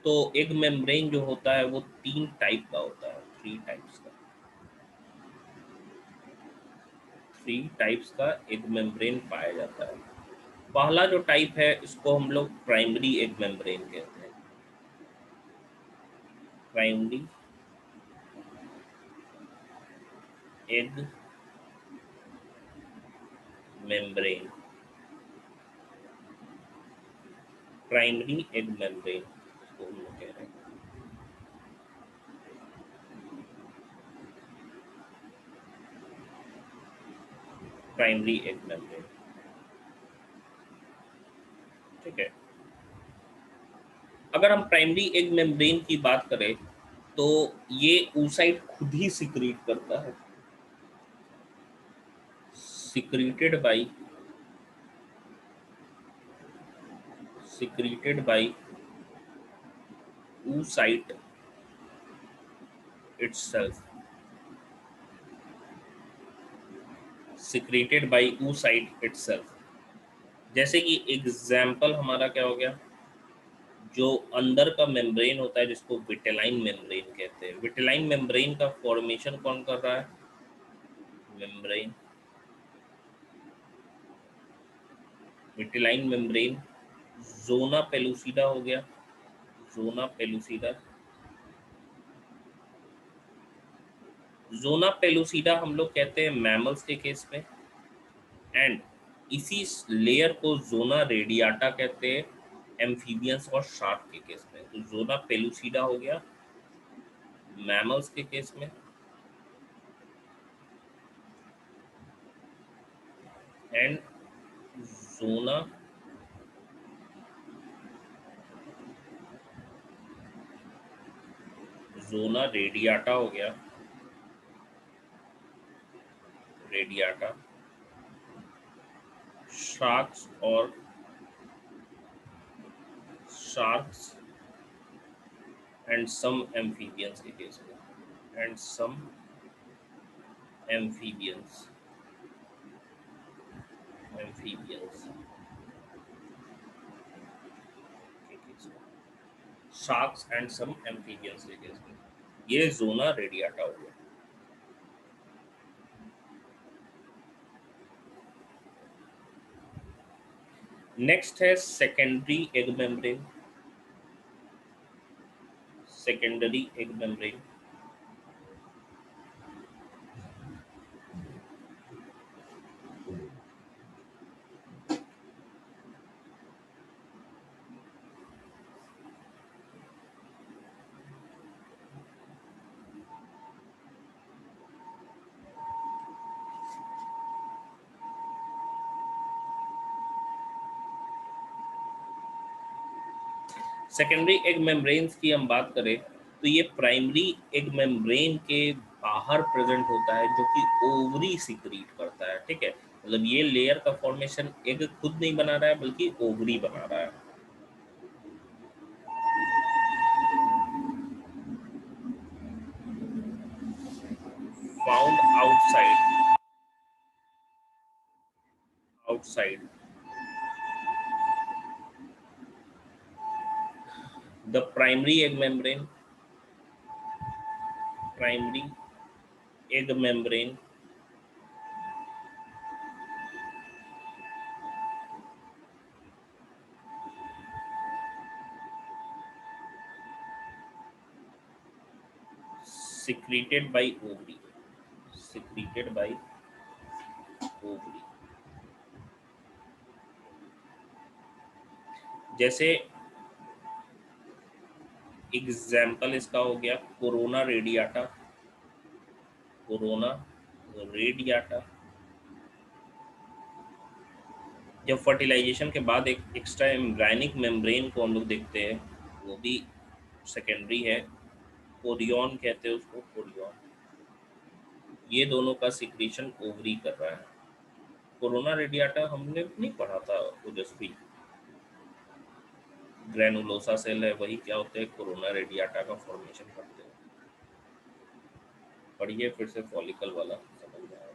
तो एग मेम्ब्रेन जो होता है वो 3 टाइप का होता है, 3 टाइप्स का। 3 टाइप्स का एग मेम्ब्रेन पाया जाता है। पहला जो टाइप है इसको हम लोग प्राइमरी एग मेम्ब्रेन कहते हैं। Primary egg membrane, primary egg membrane इसको हम लोग कह रहे हैं। प्राइमरी एग मेम्ब्रेन, ठीक है। अगर हम प्राइमरी एग मेम्ब्रेन की बात करें तो ये oocyte खुद ही सिक्रीट करता है, secreted by oocyte itself, secreted by oocyte itself। जैसे कि एग्जाम्पल हमारा क्या हो गया, जो अंदर का मेम्ब्रेन होता है जिसको विटेलाइन मेम्ब्रेन कहते हैं। विटेलाइन मेम्ब्रेन का फॉर्मेशन कौन कर रहा है? Membrane, vitelline membrane. Zona pellucida हो गया, जोना पेलुसिडा। जोना पेलुसिडा हम लोग कहते हैं मैमल्स के केस में, एंड इसी लेयर को जोना रेडियाटा कहते हैं एम्फीबियंस और शार्क के केस में। तो जोना पेलुसिडा हो गया मैमल्स के केस में, एंड जोना जोना रेडियाटा हो गया, रेडियाटा शार्क्स और शार्क्स एंड सम एम्फीबियंस के केस में, एंड सम एम्फीबियंस, एम्फीबियंस के केस में, शार्क्स एंड सम एम्फीबियंस के केस में, ये जोना रेडियाटा हो गया। नेक्स्ट है secondary egg membrane. Secondary egg membrane secondary egg membranes की हम बात करें तो ये प्राइमरी एग मेम्ब्रेन के बाहर प्रेजेंट होता है, जो कि ओवरी सिक्रीट करता है। ठीक है, मतलब ये लेयर का फॉर्मेशन एग खुद नहीं बना रहा है बल्कि ओवरी बना रहा है। Found outside the primary egg membrane secreted by ovary, secreted by ovary। जैसे एग्जाम्पल इसका हो गया कोरोना रेडियाटा। कोरोना रेडियाटा जब फर्टिलाइजेशन के बाद एक एक्स्ट्रा एम्ब्रायनिक मेम्ब्रेन को हम लोग देखते हैं, वो भी सेकेंडरी है। कोरियन कहते हैं उसको, कोरियन। ये दोनों का सिक्रीशन ओवरी कर रहा है। कोरोना रेडियाटा हमने नहीं पढ़ा था ओजस्वी। ग्रेनुलोसा सेल है, वही क्या होते हैं, कोरोना रेडियाटा का फॉर्मेशन करते हैं। पढ़िए फिर से फॉलिकल वाला, समझ में आएगा।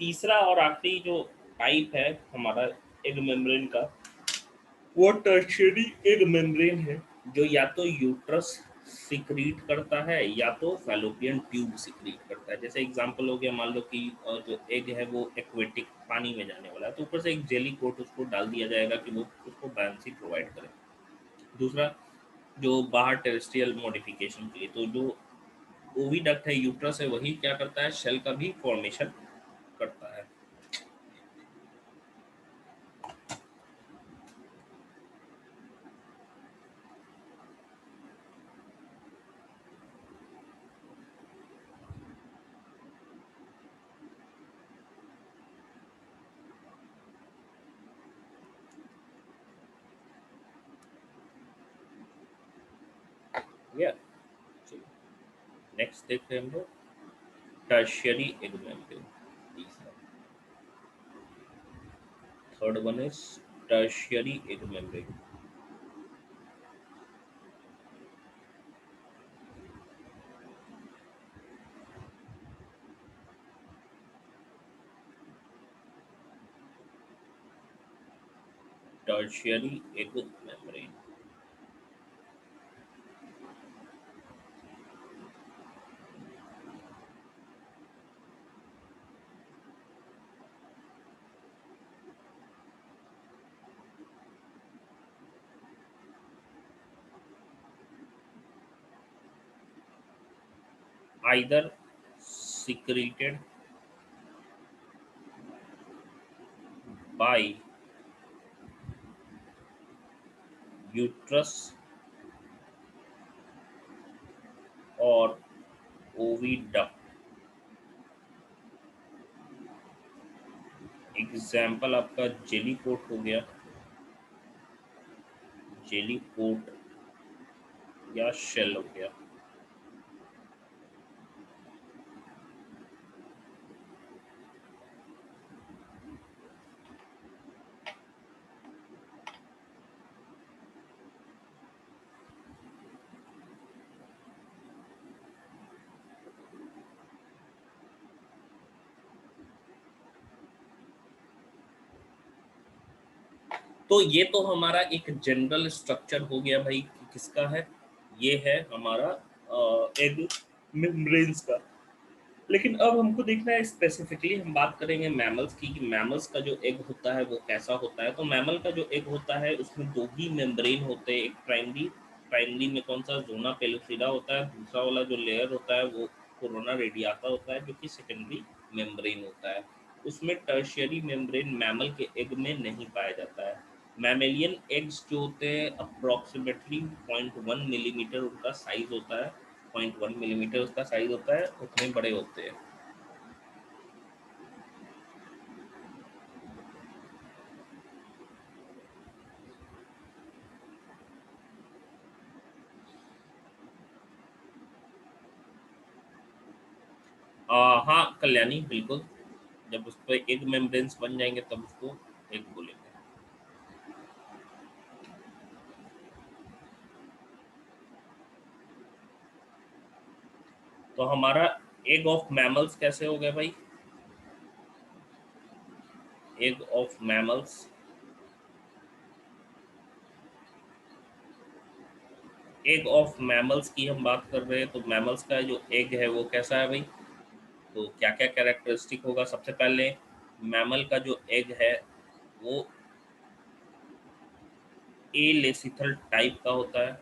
तीसरा और आखिरी जो टाइप है हमारा एग मेम्ब्रेन का, वो टर्शियरी एग मेम्ब्रेन है, जो या तो यूट्रस सिक्रीट करता है या तो फैलोपियन ट्यूब सिक्रीट करता है। जैसे एग्जांपल हो गया, मान लो कि जो एग है वो एक्वेटिक पानी में जाने वाला है, तो ऊपर से एक जेली कोट उसको डाल दिया जाएगा कि वो उसको बायंसी प्रोवाइड करे। दूसरा, जो बाहर टेरेस्ट्रियल मॉडिफिकेशन के लिए, तो जो ओविडक्ट है, यूट्रस है, वही क्या करता है, शेल का भी फॉर्मेशन करता है। या नेक्स्ट देखते हैं हम लोग टर्शियरी एग मेम्ब्रेन। तीसरा, third one is tertiary egg membrane. Tertiary egg membrane either secreted by uterus or oviduct। Example आपका जेली कोट हो गया, जेली कोट या शेल हो गया। तो ये तो हमारा एक जनरल स्ट्रक्चर हो गया भाई कि किसका है, ये है हमारा एग मेम्ब्रेन्स का। लेकिन अब हमको देखना है स्पेसिफिकली, हम बात करेंगे मैमल्स की कि मैमल्स का जो एग होता है वो कैसा होता है। तो मैमल का जो एग होता है उसमें दो ही मेम्ब्रेन होते हैं, एक प्राइमरी में कौन सा, जोना पेलुसिडा होता है, दूसरा वाला जो लेयर होता है वो कोरोना रेडियाटा होता है जो कि सेकेंडरी मेम्ब्रेन होता है। उसमें टर्शियरी मेम्ब्रेन मैमल के एग में नहीं पाया जाता है। मैमेलियन एग्स जो होते हैं अप्रॉक्सीमेटली 0.1 मिलीमीटर उनका साइज होता है, 0.1 मिलीमीटर उसका साइज होता है, उतने बड़े होते हैं। हाँ कल्याणी, बिल्कुल, जब उस पर एग मेम्ब्रेन्स बन जाएंगे तब उसको एग बोलेंगे। तो हमारा एग ऑफ मैमल्स कैसे हो गया भाई, egg of mammals, egg of mammals की हम बात कर रहे हैं। तो मैमल्स का जो एग है वो कैसा है भाई, तो क्या क्या कैरेक्टरिस्टिक होगा। सबसे पहले मैमल का जो एग है वो एलेसिथल टाइप का होता है,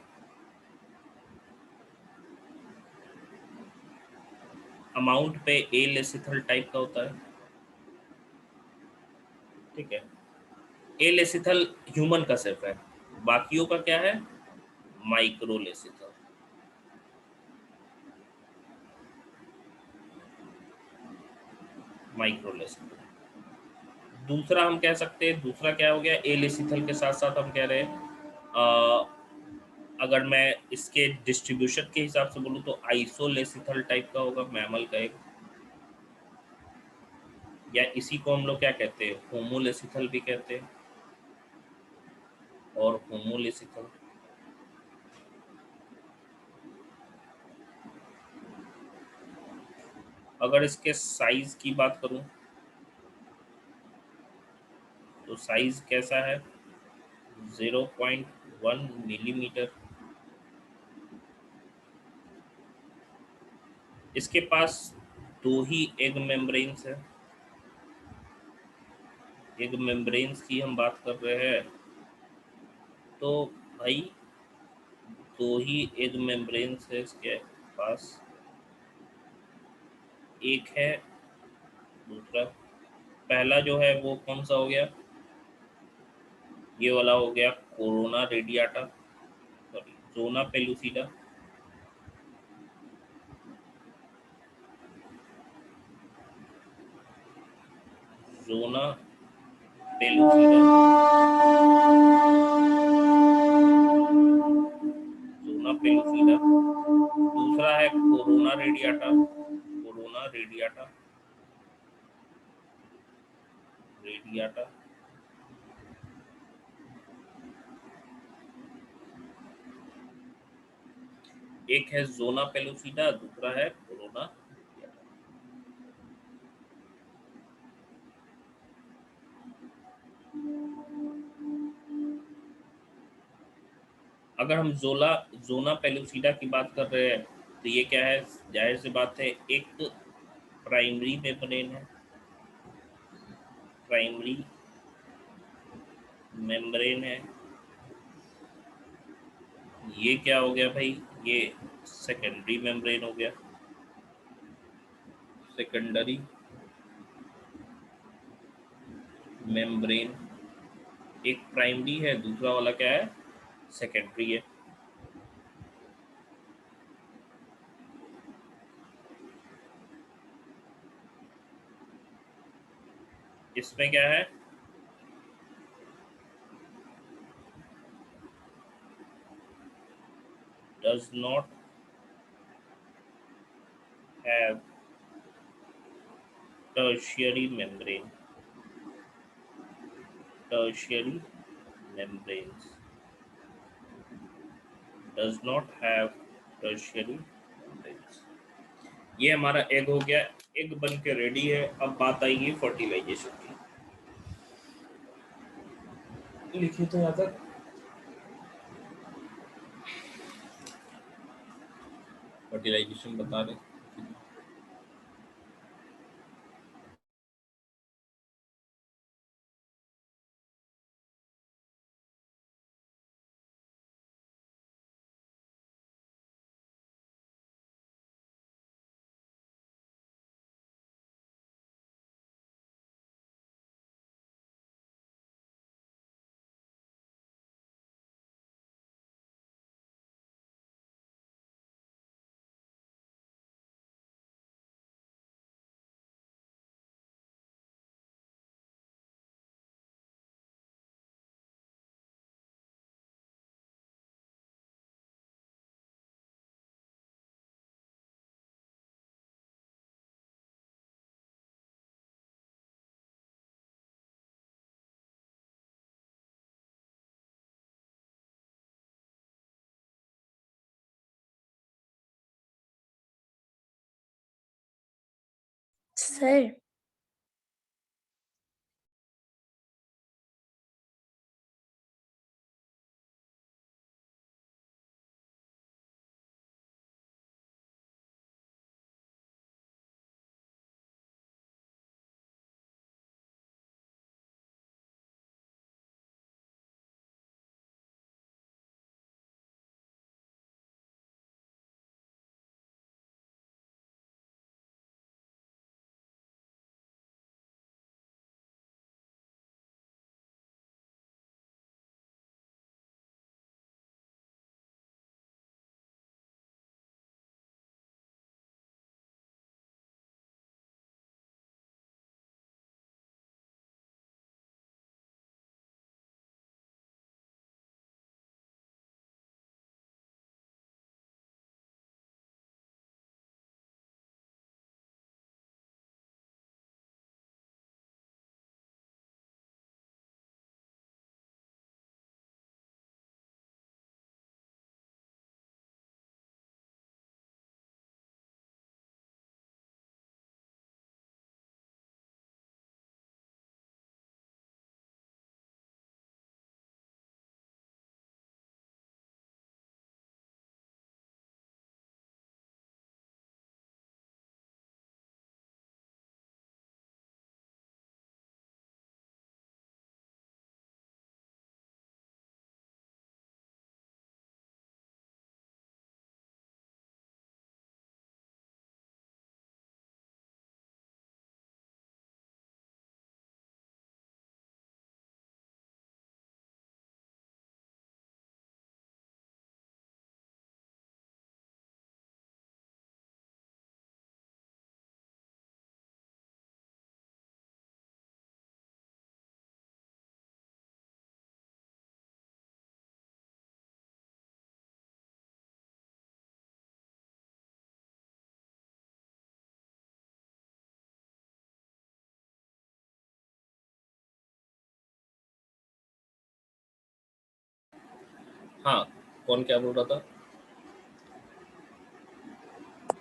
अमाउंट पे एलेसिथल टाइप का होता है, ठीक है। एलेसिथल ह्यूमन का सिर्फ है, बाकियों का क्या है, माइक्रोलेसिथल। माइक्रोलेसिथल दूसरा हम कह सकते हैं, दूसरा क्या हो गया, एलेसिथल के साथ साथ हम कह रहे हैं अगर मैं इसके डिस्ट्रीब्यूशन के हिसाब से बोलूँ तो आइसोलेसिथल टाइप का होगा मैमल का एक, या इसी को हम लोग क्या कहते हैं, होमोलेसिथल भी कहते हैं, और होमोलेसिथल। अगर इसके साइज की बात करूं तो साइज कैसा है, 0.1 मिलीमीटर। इसके पास दो ही एग मेम्ब्रेन्स है, एग मेम्ब्रेन्स की हम बात कर रहे हैं तो भाई दो ही एग मेम्ब्रेन्स है इसके पास, एक है, दूसरा, पहला जो है वो कौन सा हो गया, ये वाला हो गया corona radiata, sorry zona pellucida. Zona pellucida, zona pellucida. दूसरा है corona radiata, corona radiata, radiata. एक है जोना पेलुसिडा, दूसरा है कोरोना। अगर हम जोना पेलुसिडा की बात कर रहे हैं तो ये क्या है, जाहिर सी बात है एक प्राइमरी मेम्ब्रेन है, प्राइमरी मेम्ब्रेन है। ये क्या हो गया भाई, ये सेकेंडरी मेम्ब्रेन हो गया, सेकेंडरी मेम्ब्रेन। एक प्राइमरी है, दूसरा वाला क्या है, सेकेंडरी है। इसमें क्या है, does not have tertiary membrane, tertiary membranes, does not have tertiary membranes। ये हमारा एग हो गया, एग बन के रेडी है। अब बात आएगी फर्टिलाइजेशन की। लिखिए तो यहाँ तक फर्टिलाइजेशन बता रहे। सर हाँ, कौन क्या बोल रहा था?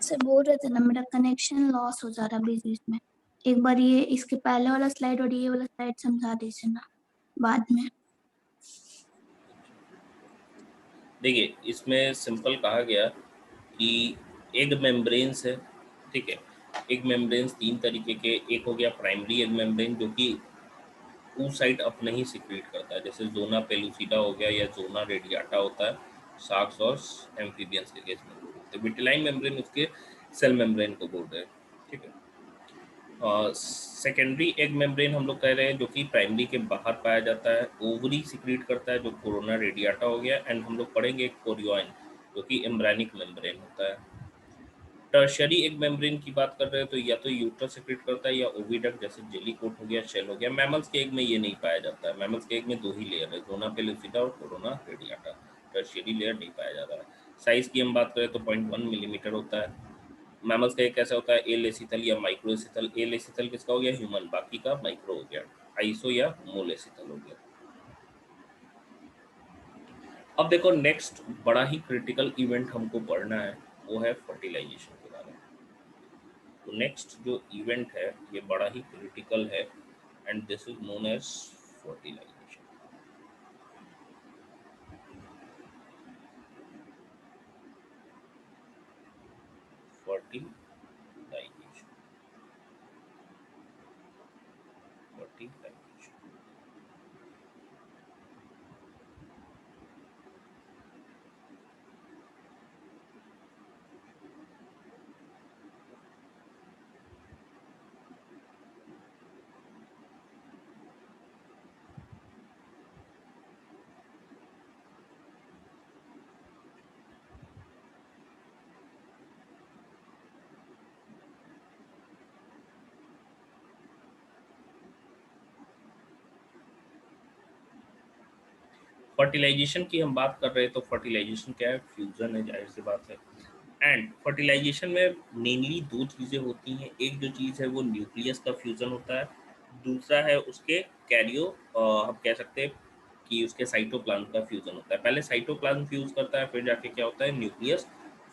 से बोल रहे थे ना मेरा कनेक्शन लॉस हो जा रहा बीच बीच में। एक बार ये इसके पहले वाला स्लाइड और ये वाला स्लाइड समझा दीजिए ना बाद में। देखिए, इसमें सिंपल कहा गया कि एग मेम्ब्रेन्स है, ठीक है। एग मेम्ब्रेन्स 3 तरीके के, एक हो गया प्राइमरी एग मेम्ब्रेन जो कि oocyte अपने ही सिक्रीट करता है, जैसे ज़ोना पेलुसिडा हो गया या ज़ोना रेडियाटा होता है शार्क्स और एम्फीबियंस के केस में। तो विटिलाइन मेम्ब्रेन उसके सेल मेम्ब्रेन को बोल रहे हैं, ठीक है। सेकेंडरी एग मेम्ब्रेन हम लोग कह रहे हैं जो कि प्राइमरी के बाहर पाया जाता है, ओवरी सिक्रीट करता है जो कोरोना रेडियाटा हो गया, एंड हम लोग पढ़ेंगे कोरियोइन जो कि एम्ब्रायनिक मेम्ब्रेन होता है। टर्शरी एग मेम्ब्रेन की बात कर रहे हैं तो या तो यूट्रस सिक्रीट करता है या ओविडक्ट जैसे जेली कोट हो गया, शेल हो गया। मैमल्स के एग में ये नहीं पाया जाता है, मैमल्स के एग में 2 ही लेयर है, ज़ोना पेलुसिडा और कोरोना रेडियाटा। टर्शरी लेयर नहीं पाया जा रहा है। साइज की हम बात करें तो 0.1 मिलीमीटर होता है। मैमल्स का एक कैसा होता है, ए लेसिथल या माइक्रो एसिथल। ए लेसिथल किसका हो गया, ह्यूमन, बाकी का माइक्रो हो गया, आइसो या मोल एसिथल हो गया। अब देखो नेक्स्ट बड़ा ही क्रिटिकल इवेंट हमको पढ़ना है, वो है फर्टिलाइजेशन के बारे में। तो नेक्स्ट जो इवेंट है ये बड़ा ही क्रिटिकल है and this is known as fertilisation. Fertilisation. Fertilisation की हम बात कर रहे हैं, तो फर्टिलाइजेशन क्या है? फ्यूजन है, जाहिर सी बात है। एंड फर्टिलाइजेशन में मेनली दो चीज़ें होती हैं। एक जो चीज़ है वो न्यूक्लियस का फ्यूज़न होता है, दूसरा है उसके कैरियो, हम कह सकते हैं कि उसके साइटोप्लाज्म का फ्यूज़न होता है। पहले साइटोप्लाज्म फ्यूज़ करता है, फिर जाके क्या होता है, न्यूक्लियस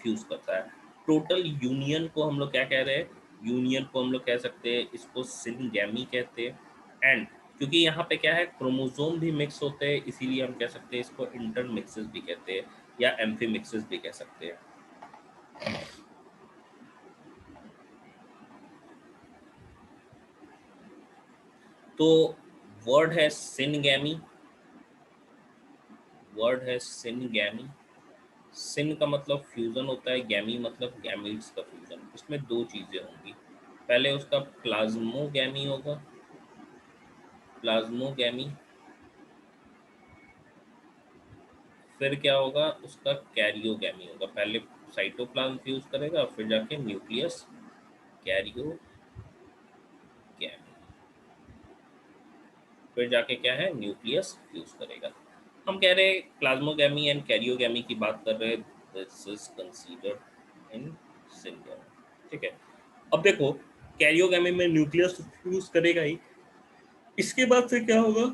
फ्यूज़ करता है। टोटल यूनियन को हम लोग क्या कह रहे हैं? यूनियन को हम लोग कह सकते हैं, इसको सिनगैमी कहते हैं। एंड क्योंकि यहाँ पे क्या है, क्रोमोसोम भी मिक्स होते हैं, इसीलिए हम कह सकते हैं इसको इंटरमिक्सेस भी कहते हैं या एम्फीमिक्सेस भी कह सकते हैं। तो वर्ड है सिनगैमी, वर्ड है सिनगैमी। सिन का मतलब फ्यूजन होता है, गैमी मतलब गैमीट्स का फ्यूजन। इसमें दो चीजें होंगी, पहले उसका प्लाज्मोगैमी होगा, प्लाज्मोगैमी, फिर क्या होगा, उसका कैरियोगैमी होगा। पहले साइटोप्लाज्म फ्यूज करेगा, फिर जाके न्यूक्लियस, कैरियोगैमी, फिर जाके क्या है, न्यूक्लियस फ्यूज करेगा। हम कह रहे हैं प्लाज्मोगैमी एंड कैरियोगैमी की बात कर रहे हैं, this is considered in syngamy. ठीक है, अब देखो कैरियोगैमी में न्यूक्लियस फ्यूज करेगा ही, इसके बाद से क्या होगा,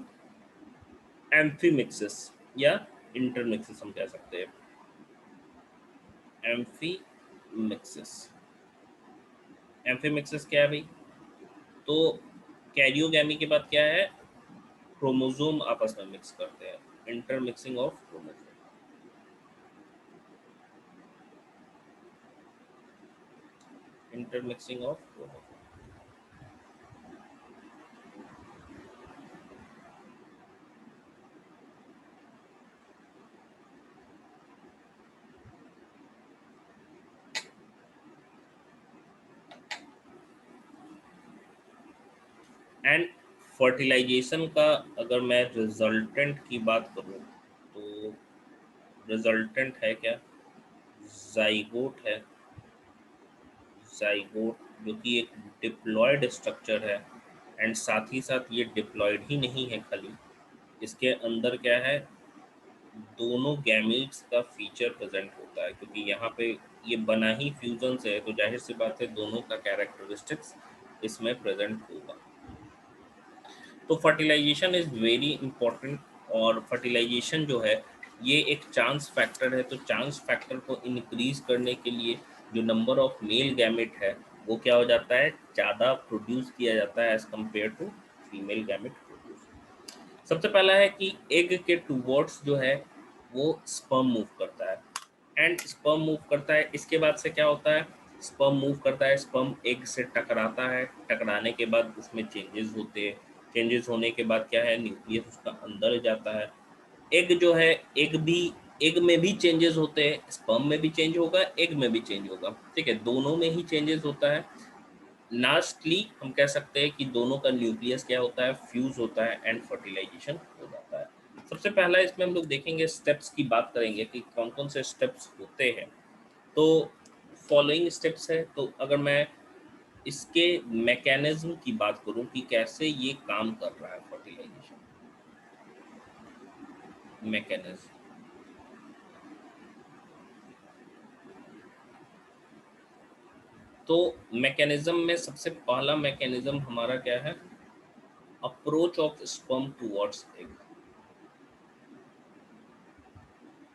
एम्फीमिक्सिस या इंटरमिक्सिस हम कह सकते हैं, एम्फीमिक्सिस। एम्फीमिक्सिस क्या है भाई? तो कैरियोगैमी के बाद क्या है, क्रोमोसोम आपस में मिक्स करते हैं, intermixing of chromosome, intermixing of chromosome. And fertilisation का अगर मैं रिजल्टेंट की बात करूं, तो रिजल्टेंट है क्या, जाइगोट है, जाइगोट जो कि एक डिप्लॉयड स्ट्रक्चर है। एंड साथ ही साथ ये डिप्लॉयड ही नहीं है खाली, इसके अंदर क्या है, दोनों गैमेट्स का फीचर प्रेजेंट होता है, क्योंकि यहाँ पे ये बना ही फ्यूजन से है, तो जाहिर सी बात है दोनों का कैरेक्टरिस्टिक्स इसमें प्रेजेंट होगा। तो फर्टिलाइजेशन इज़ वेरी इंपॉर्टेंट। और फर्टिलाइजेशन जो है ये एक चांस फैक्टर है, तो चांस फैक्टर को इंक्रीज करने के लिए जो नंबर ऑफ मेल गैमेट है वो क्या हो जाता है, ज़्यादा प्रोड्यूस किया जाता है as compare to female gamete produce. सबसे पहला है कि एग के टूवर्ड्स जो है वो स्पर्म मूव करता है, एंड स्पर्म मूव करता है, इसके बाद से क्या होता है, स्पर्म मूव करता है, स्पर्म एग से टकराता है, टकराने के बाद उसमें चेंजेस होते हैं, चेंजेस होने के बाद क्या है, न्यूक्लियस उसका अंदर जाता है। एग जो है, एग भी, एग में भी चेंजेस होते हैं, स्पर्म में भी चेंज होगा, एग में भी चेंज होगा, ठीक है, दोनों में ही चेंजेस होता है। लास्टली हम कह सकते हैं कि दोनों का न्यूक्लियस क्या होता है, फ्यूज होता है एंड फर्टिलाइजेशन हो जाता है। सबसे पहला इसमें हम लोग देखेंगे, स्टेप्स की बात करेंगे कि कौन कौन से स्टेप्स होते हैं। तो फॉलोइंग स्टेप्स है, तो अगर मैं इसके मैकेनिज्म की बात करूं कि कैसे ये काम कर रहा है फर्टिलाइजेशन मैकेनिज्म, तो मैकेनिज्म में सबसे पहला मैकेनिज्म हमारा क्या है, approach of sperm towards egg,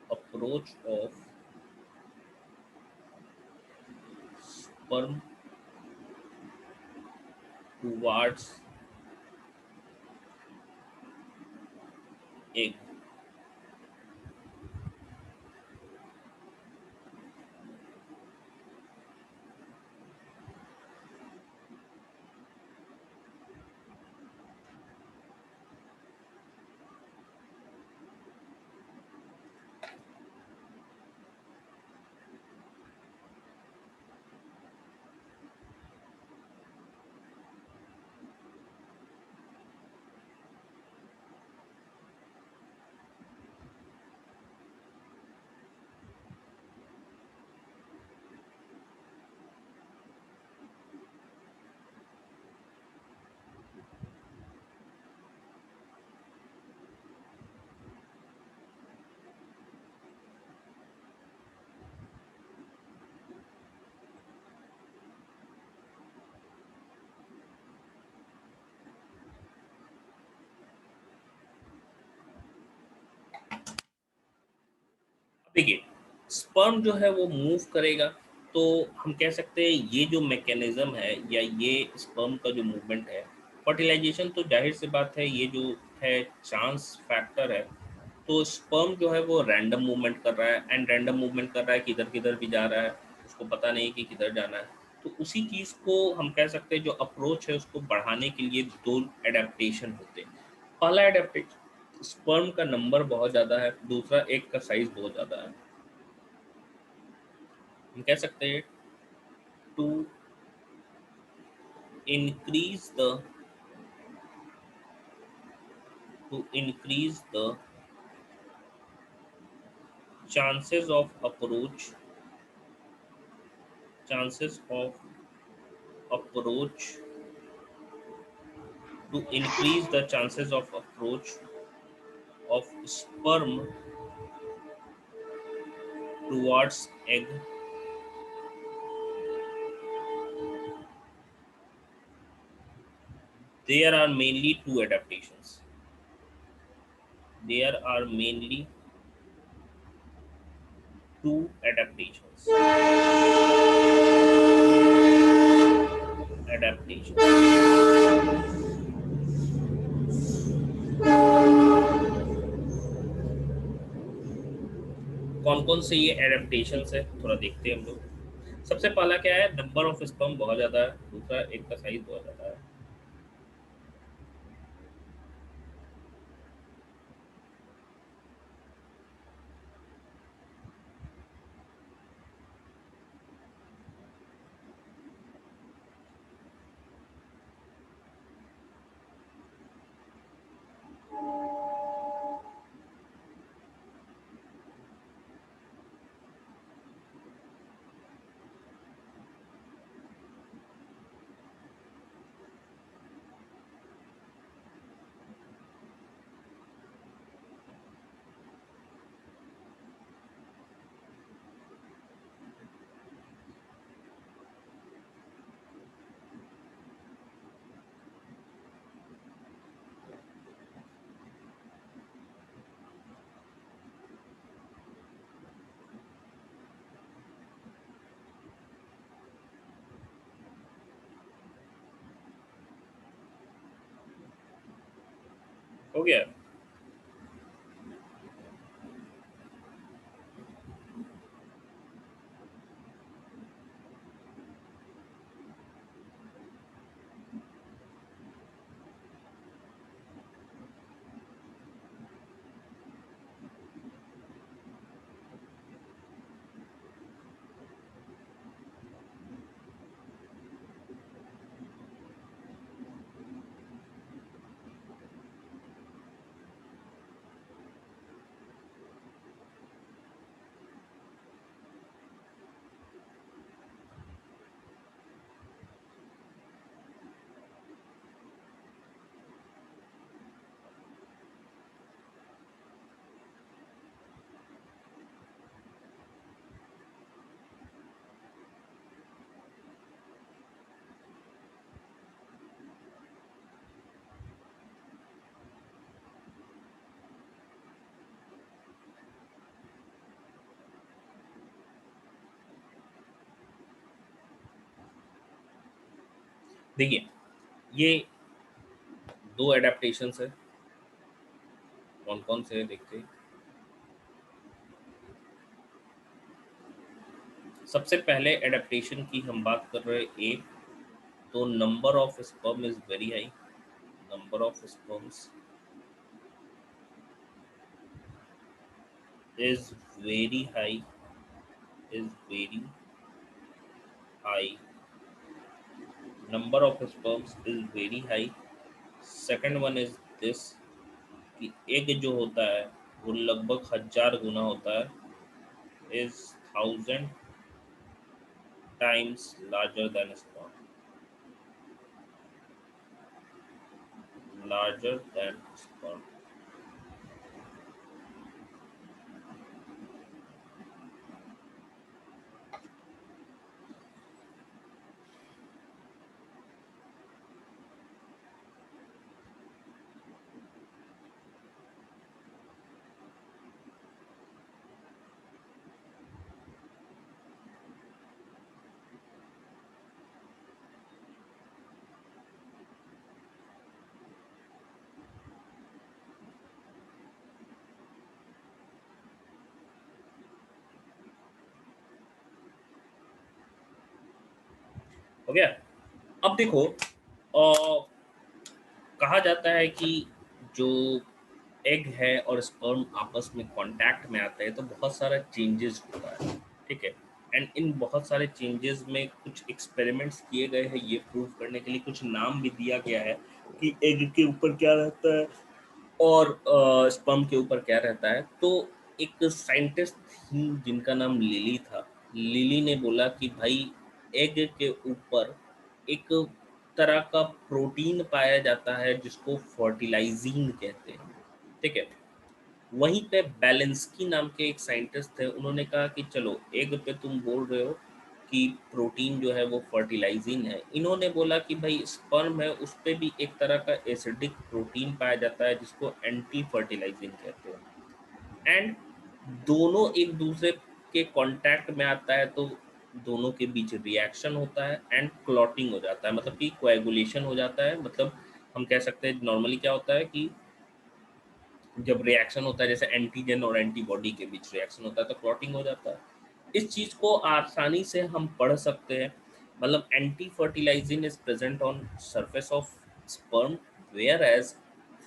approach of sperm towards egg। देखिए, स्पर्म जो है वो मूव करेगा, तो हम कह सकते हैं ये जो मैकेनिज्म है या ये स्पर्म का जो मूवमेंट है, फर्टिलाइजेशन तो जाहिर सी बात है, ये जो है चांस फैक्टर है। तो स्पर्म जो है वो रैंडम मूवमेंट कर रहा है, एंड रैंडम मूवमेंट कर रहा है, किधर किधर भी जा रहा है, उसको पता नहीं कि किधर जाना है। तो उसी चीज़ को हम कह सकते हैं, जो अप्रोच है उसको बढ़ाने के लिए दो एडेप्टेशन होते हैं। पहला एडेप्टेशन, स्पर्म का नंबर बहुत ज़्यादा है, दूसरा एक का साइज बहुत ज़्यादा है। हम कह सकते हैं to increase the to increase the chances of approach chances of approach to increase the chances of approach of sperm towards egg. There are mainly two adaptations. There are mainly two adaptations. कौन कौन से ये adaptation है थोड़ा देखते हैं हम लोग। सबसे पहला क्या है, नंबर ऑफ स्पर्म बहुत ज़्यादा है, दूसरा एक का साइज बहुत ज़्यादा है। हो गया। देखिए, ये दो एडेप्टेशन है, कौन कौन से देखते हैं। सबसे पहले एडेप्टेशन की हम बात कर रहे हैं एक, तो number of sperm is very high. Number of sperms is very high is very high number of sperms is very high। second one is this कि एग जो होता है वो लगभग 1000 गुना होता है, is 1000 times larger than sperm, larger than sperm। हो गया। अब देखो कहा जाता है कि जो एग है और स्पर्म आपस में कांटेक्ट में आते हैं तो बहुत सारा चेंजेस होता है, ठीक है। एंड इन बहुत सारे चेंजेस में कुछ एक्सपेरिमेंट्स किए गए हैं ये प्रूव करने के लिए, कुछ नाम भी दिया गया है कि एग के ऊपर क्या रहता है और स्पर्म के ऊपर क्या रहता है। तो एक साइंटिस्ट थी जिनका नाम लिली था। लिली ने बोला कि भाई एग के ऊपर एक तरह का प्रोटीन पाया जाता है जिसको फर्टिलाइजिन कहते हैं, ठीक है। वहीं पे बैलेंस्की नाम के एक साइंटिस्ट थे, उन्होंने कहा कि चलो एग पे तुम बोल रहे हो कि प्रोटीन जो है वो फर्टिलाइजिन है, इन्होंने बोला कि भाई स्पर्म है उस पे भी एक तरह का एसिडिक प्रोटीन पाया जाता है जिसको एंटी फर्टिलाइजिन कहते हैं। एंड दोनों एक दूसरे के कांटेक्ट में आता है तो दोनों के बीच रिएक्शन होता है एंड क्लॉटिंग हो जाता है, मतलब कि कोएगुलेशन हो जाता है। मतलब हम कह सकते हैं नॉर्मली क्या होता है कि जब रिएक्शन होता है जैसे एंटीजन और एंटीबॉडी के बीच रिएक्शन होता है तो क्लॉटिंग हो जाता है। इस चीज को आसानी से हम पढ़ सकते हैं, मतलब anti fertilizin is present on surface of sperm whereas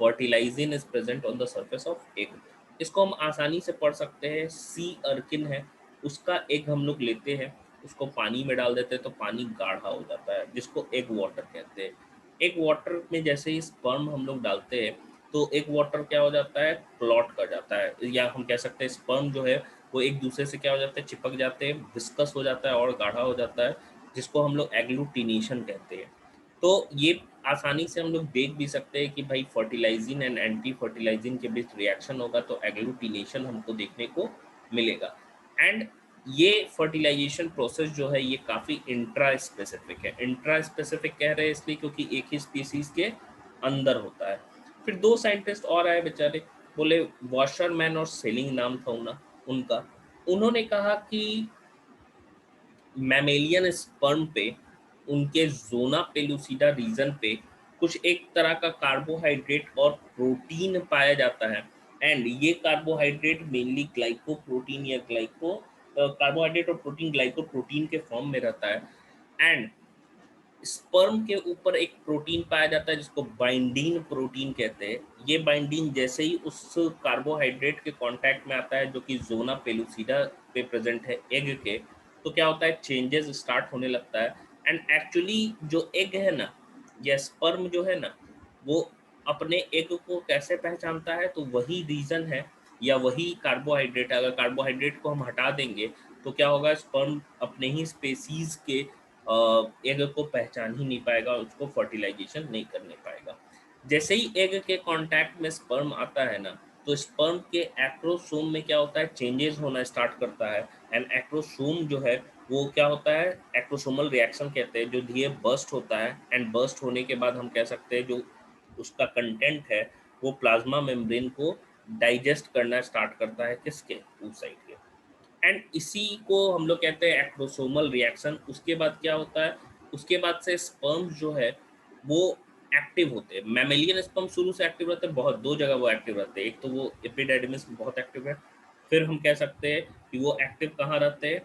fertilizin is present on the surface of egg. इसको हम आसानी से पढ़ सकते हैं। सी अर्किन है, उसका एग हम लोग लेते हैं, उसको पानी में डाल देते हैं तो पानी गाढ़ा हो जाता है जिसको एग वाटर कहते हैं। एग वाटर में जैसे ही स्पर्म हम लोग डालते हैं तो एग वाटर क्या हो जाता है, क्लॉट कर जाता है, या हम कह सकते हैं स्पर्म जो है वो एक दूसरे से क्या हो जाते हैं, चिपक जाते हैं, विस्कस हो जाता है और गाढ़ा हो जाता है, जिसको हम लोग एग्लूटिनेशन कहते हैं। तो ये आसानी से हम लोग देख भी सकते हैं कि भाई फर्टिलाइजिन एंड एंटी फर्टिलाइजिन के बीच रिएक्शन होगा तो एग्लूटिनेशन हमको देखने को मिलेगा। एंड ये फर्टिलाइजेशन प्रोसेस जो है ये काफ़ी इंट्रा स्पेसिफिक है। इंट्रा स्पेसिफिक कह रहे हैं इसलिए क्योंकि एक ही स्पीसीज के अंदर होता है। फिर दो साइंटिस्ट और आए बेचारे, बोले वॉशरमैन और सेलिंग नाम था उनका। उन्होंने कहा कि मैमेलियन स्पर्म पे उनके जोना पेलुसिडा रीजन पे कुछ एक तरह का कार्बोहाइड्रेट और प्रोटीन पाया जाता है। एंड ये कार्बोहाइड्रेट मेनली ग्लाइकोप्रोटीन या कार्बोहाइड्रेट और प्रोटीन ग्लाइकोप्रोटीन के फॉर्म में रहता है। एंड स्पर्म के ऊपर एक प्रोटीन पाया जाता है जिसको बाइंडीन प्रोटीन कहते हैं। ये बाइंडीन जैसे ही उस कार्बोहाइड्रेट के कांटेक्ट में आता है जो कि जोना पेलुसिडा पे प्रेजेंट है एग के, तो क्या होता है, चेंजेस स्टार्ट होने लगता है। एंड एक्चुअली जो एग है ना या स्पर्म जो है ना वो अपने एग को कैसे पहचानता है, तो वही रीजन है या वही कार्बोहाइड्रेट है। अगर कार्बोहाइड्रेट को हम हटा देंगे तो क्या होगा, स्पर्म अपने ही स्पेसीज के एग को पहचान ही नहीं पाएगा, उसको फर्टिलाइजेशन नहीं करने पाएगा। जैसे ही एग के कांटेक्ट में स्पर्म आता है ना तो स्पर्म के एक्रोसोम में क्या होता है, चेंजेस होना स्टार्ट करता है। एंड एक्रोसोम जो है वो क्या होता है, एक्रोसोमल रिएक्शन कहते हैं, जो धीरे बर्स्ट होता है। एंड बर्स्ट होने के बाद हम कह सकते हैं जो उसका कंटेंट है वो प्लाज्मा मेम्ब्रेन को डाइजेस्ट करना स्टार्ट करता है, किसके, उस साइड के। एंड इसी को हम लोग कहते हैं एक्रोसोमल रिएक्शन। उसके बाद क्या होता है, उसके बाद से स्पर्म्स जो है वो एक्टिव होते हैं। मैमेलियन स्पर्म शुरू से एक्टिव रहते हैं, बहुत दो जगह वो एक्टिव रहते हैं। एक तो वो एपिडाइडमिस में बहुत एक्टिव है, फिर हम कह सकते हैं कि वो एक्टिव कहाँ रहते हैं,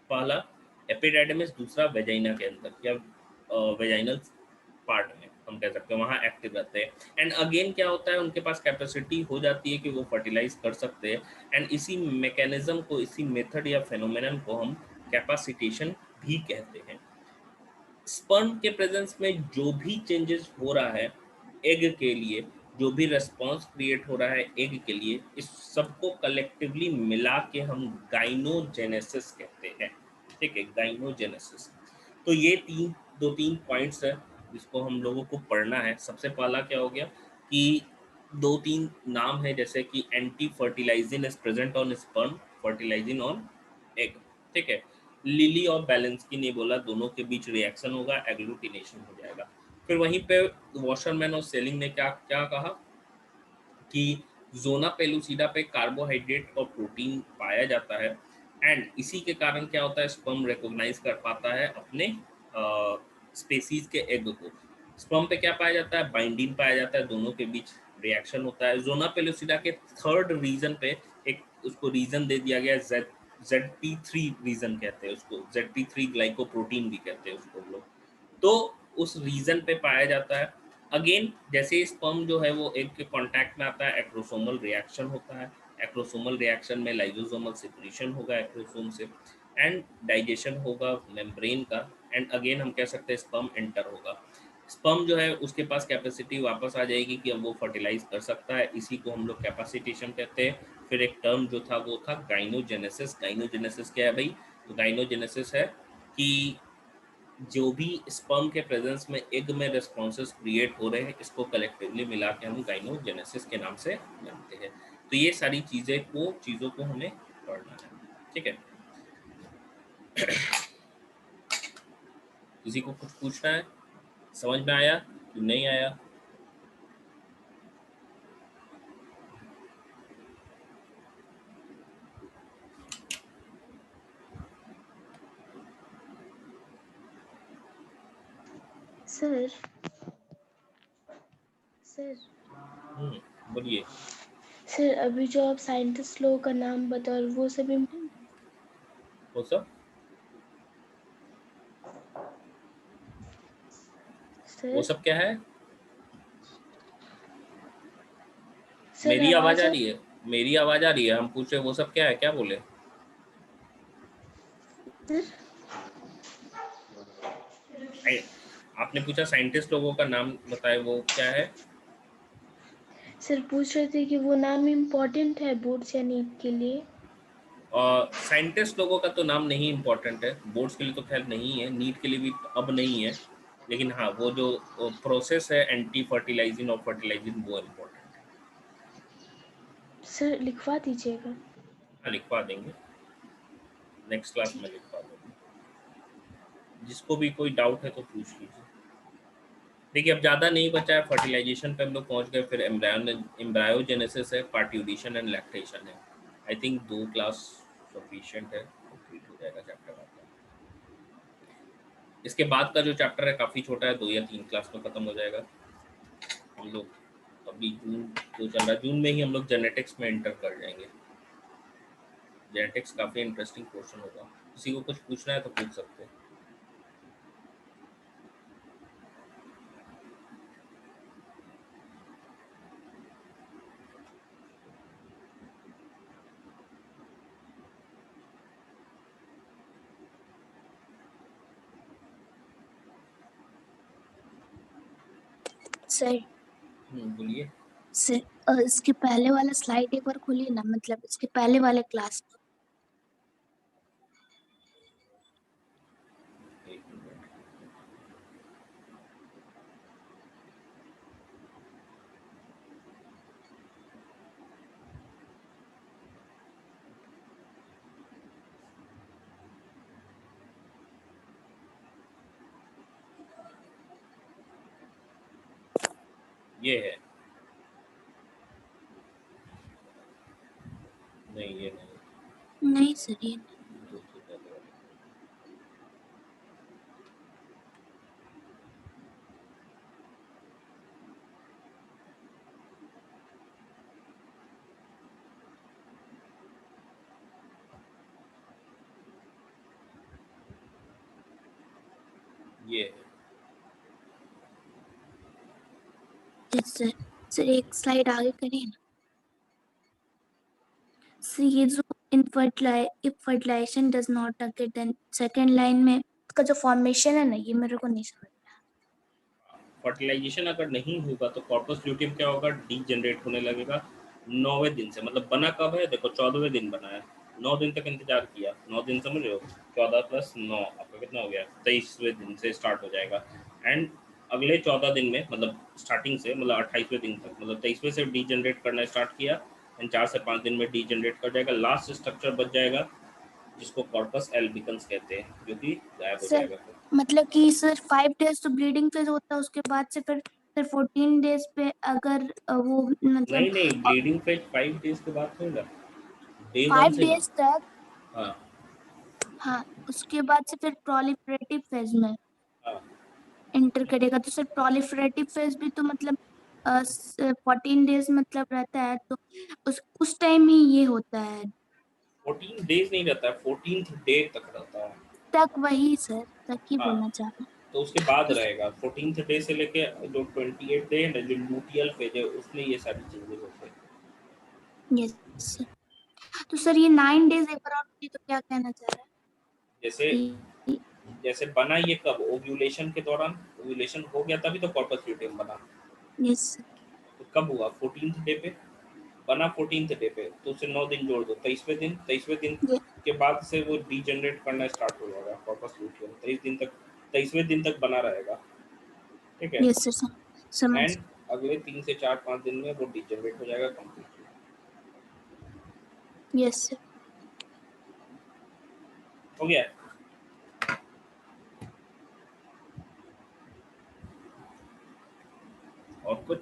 पहला एपिडाइडमिस, दूसरा वेजाइना के अंदर या वेजाइनल पार्ट में हम कह सकते हैं, वहाँ एक्टिव रहते हैं। एंड अगेन क्या होता है, उनके पास कैपेसिटी हो जाती है कि वो फर्टिलाइज कर सकते हैं। एंड इसी मैकेनिज्म को, इसी मेथड या फेनोमेनन को हम कैपेसिटेशन भी कहते हैं। स्पर्म के प्रेजेंस में जो भी चेंजेस हो रहा है एग के लिए, जो भी रेस्पॉन्स क्रिएट हो रहा है एग के लिए, इस सबको कलेक्टिवली मिला के हम गाइनोजेनेसिस कहते हैं, ठीक है, गाइनोजेनेसिस। तो ये दो तीन पॉइंट्स है जिसको हम लोगों को पढ़ना है। सबसे पहला क्या हो गया कि दो तीन नाम है जैसे कि anti fertilizin is present on sperm, fertilizin on egg, ठीक है। लिली और बैलेंस्की ने बोला दोनों के बीच रिएक्शन होगा, एग्लूटिनेशन हो जाएगा। फिर वहीं पे वॉशरमैन और सेलिंग ने क्या क्या कहा कि जोना पेलुसिडा पे कार्बोहाइड्रेट और प्रोटीन पाया जाता है। एंड इसी के कारण क्या होता है, स्पर्म रिकॉग्नाइज कर पाता है अपने स्पेसीज के एग को। स्पर्म पे क्या पाया जाता है, बाइंडीन पाया जाता है, दोनों के बीच रिएक्शन होता है। जोना पेलुसिडा के थर्ड रीजन पे एक उसको रीजन दे दिया गया ZP3 रीजन कहते हैं उसको, ZP3 ग्लाइकोप्रोटीन भी कहते हैं उसको हम लोग। तो उस रीजन पे पाया जाता है। अगेन जैसे स्पर्म जो है वो एग के कांटेक्ट में आता है, एक्रोसोमल रिएक्शन होता है, एक्रोसोमल रिएक्शन में लाइसोसोमल सेपरेशन होगा एक्रोसोम से, एंड डाइजेशन होगा मेम्ब्रेन का, एंड अगेन हम कह सकते हैं स्पर्म एंटर होगा। स्पर्म जो है उसके पास कैपेसिटी वापस आ जाएगी कि अब वो फर्टिलाइज कर सकता है, इसी को हम लोग कैपेसिटेशन कहते हैं। फिर एक टर्म जो था वो था गाइनोजेनेसिस। गाइनोजेनेसिस क्या है भाई? तो गाइनोजेनेसिस है कि जो भी स्पर्म के प्रेजेंस में एग में रिस्पॉन्सेस क्रिएट हो रहे हैं, इसको कलेक्टिवली मिला के हम गाइनोजेनेसिस के नाम से जानते हैं। तो ये सारी चीज़ों को हमें पढ़ना है, ठीक है। किसी को कुछ पूछना है? समझ में आया कि नहीं आया? सर सर बोलिए। सर अभी जो आप साइंटिस्ट लोगों का नाम बता और वो सब इम्पोर्टेंट वो सब वो सर सब क्या है? सर मेरी आवाज आ आ- रही है? मेरी आवाज आ रही है? हम पूछे वो सब क्या है, क्या बोले? सर आपने पूछा साइंटिस्ट लोगों का नाम बताए, वो क्या है? सर पूछ रहे थे कि वो नाम इम्पोर्टेंट है बोर्ड्स या नीट के लिए। और साइंटिस्ट लोगों का तो नाम नहीं इम्पोर्टेंट है, बोर्ड्स के लिए तो खैर नहीं है, नीट के लिए भी अब नहीं है, लेकिन हाँ वो जो प्रोसेस है एंटी फर्टिलाइजिंग और फर्टिलाइजिंग वो इम्पोर्टेंट है। सर लिखवा दीजिएगा। हाँ लिखवा देंगे, नेक्स्ट क्लास में लिखवा देंगे। जिसको भी कोई डाउट है तो पूछ लीजिए। देखिए अब ज़्यादा नहीं बचा है, फर्टिलाइजेशन पे हम लोग पहुँच गए, फिर एम्ब्रायोजेनेसिस है, पार्ट्यूडिशन एंड लैक्टेशन है। आई थिंक 2 क्लास सफिशिएंट है, कंप्लीट हो जाएगा चैप्टर आपका। इसके बाद का जो चैप्टर है काफ़ी छोटा है, 2 या 3 क्लास में ख़त्म हो जाएगा। हम लोग अभी जून जो चल रहा है, जून में ही हम लोग जेनेटिक्स में एंटर कर जाएंगे। जेनेटिक्स काफ़ी इंटरेस्टिंग पोर्शन होगा। किसी को कुछ पूछना है तो पूछ सकते हैं। सर बोलिए। सर इसके पहले वाला स्लाइड एक बार खोलिए ना, मतलब इसके पहले वाले क्लास। एक मिनट। ये है? नहीं ये नहीं, नहीं सर ये जो थी पहले वाली। ये है। सर सर एक स्लाइड आगे करिए ना। सर ये जो if fertilisation does not occur then second line में इसका जो फॉर्मेशन है ना, ये मेरे को नहीं समझ फर्टिलाइजेशन अगर नहीं होगा तो कॉर्पस ल्यूटियम क्या होगा? डी जनरेट होने लगेगा 9वें दिन से। मतलब बना कब है? देखो 14वें दिन बना है, 9 दिन तक इंतजार किया, 9 दिन समझ रहे हो? 14 + 9 आपका कितना हो गया? 23वें दिन से स्टार्ट हो जाएगा। एंड अगले 14 दिन में, मतलब स्टार्टिंग से, मतलब 28वें दिन तक, मतलब 23वें से डी जनरेट करना स्टार्ट किया, एंड 4 से 5 दिन में डी जनरेट कर जाएगा। लास्ट स्ट्रक्चर बच जाएगा जिसको कॉर्पस एल्बिकन्स कहते हैं, जो कि गायब हो सर। जाएगा फिर। मतलब कि सर 5 डेज तो ब्लीडिंग फेज होता है, उसके बाद से फिर 14 डेज पे अगर वो मतलब नहीं नहीं, ब्लीडिंग फेज 5 डेज के बाद होगा, डे 1 5 से ना। डेज तक। हाँ हाँ उसके बाद से फिर प्रोलिफरेटिव फेज में हाँ। एंटर करेगा। तो सर प्रोलिफरेटिव फेज भी तो मतलब 14 डेज मतलब रहता है, तो उस टाइम ही ये होता है। 14 डेज नहीं रहता है, 14th डे तक रहता है। तक, वही सर, तक ही हाँ, बोलना चाह रहा हूँ। तो उसके बाद तो रहेगा 14th डे से लेके जो 28 डे है, जो लूटियल फेज है, उसमें ये सारी चीजें होते हैं। यस सर, तो सर ये 9 डेज एक बार होती तो क्या कहना चाह रहा जैसे है? जैसे बना ये कब, ओव्यूलेशन के दौरान, ओव्यूलेशन हो गया तभी तो कॉर्पस ल्यूटियम बना। यस सर, तो कब हुआ, 14th डे पे बना, 14th डे पे, तो उसे 9 दिन जोड़ दो, 23वें दिन के बाद से वो डीजनरेट करना स्टार्ट हो जाएगा कॉर्पस ल्यूटियम। 23वें दिन तक बना रहेगा, ठीक है। यस सर, समझ। एंड अगले 3 से 4-5 दिन में वो डीजनरेट हो जाएगा कंप्लीटली। Yes sir. हो गया। और कुछ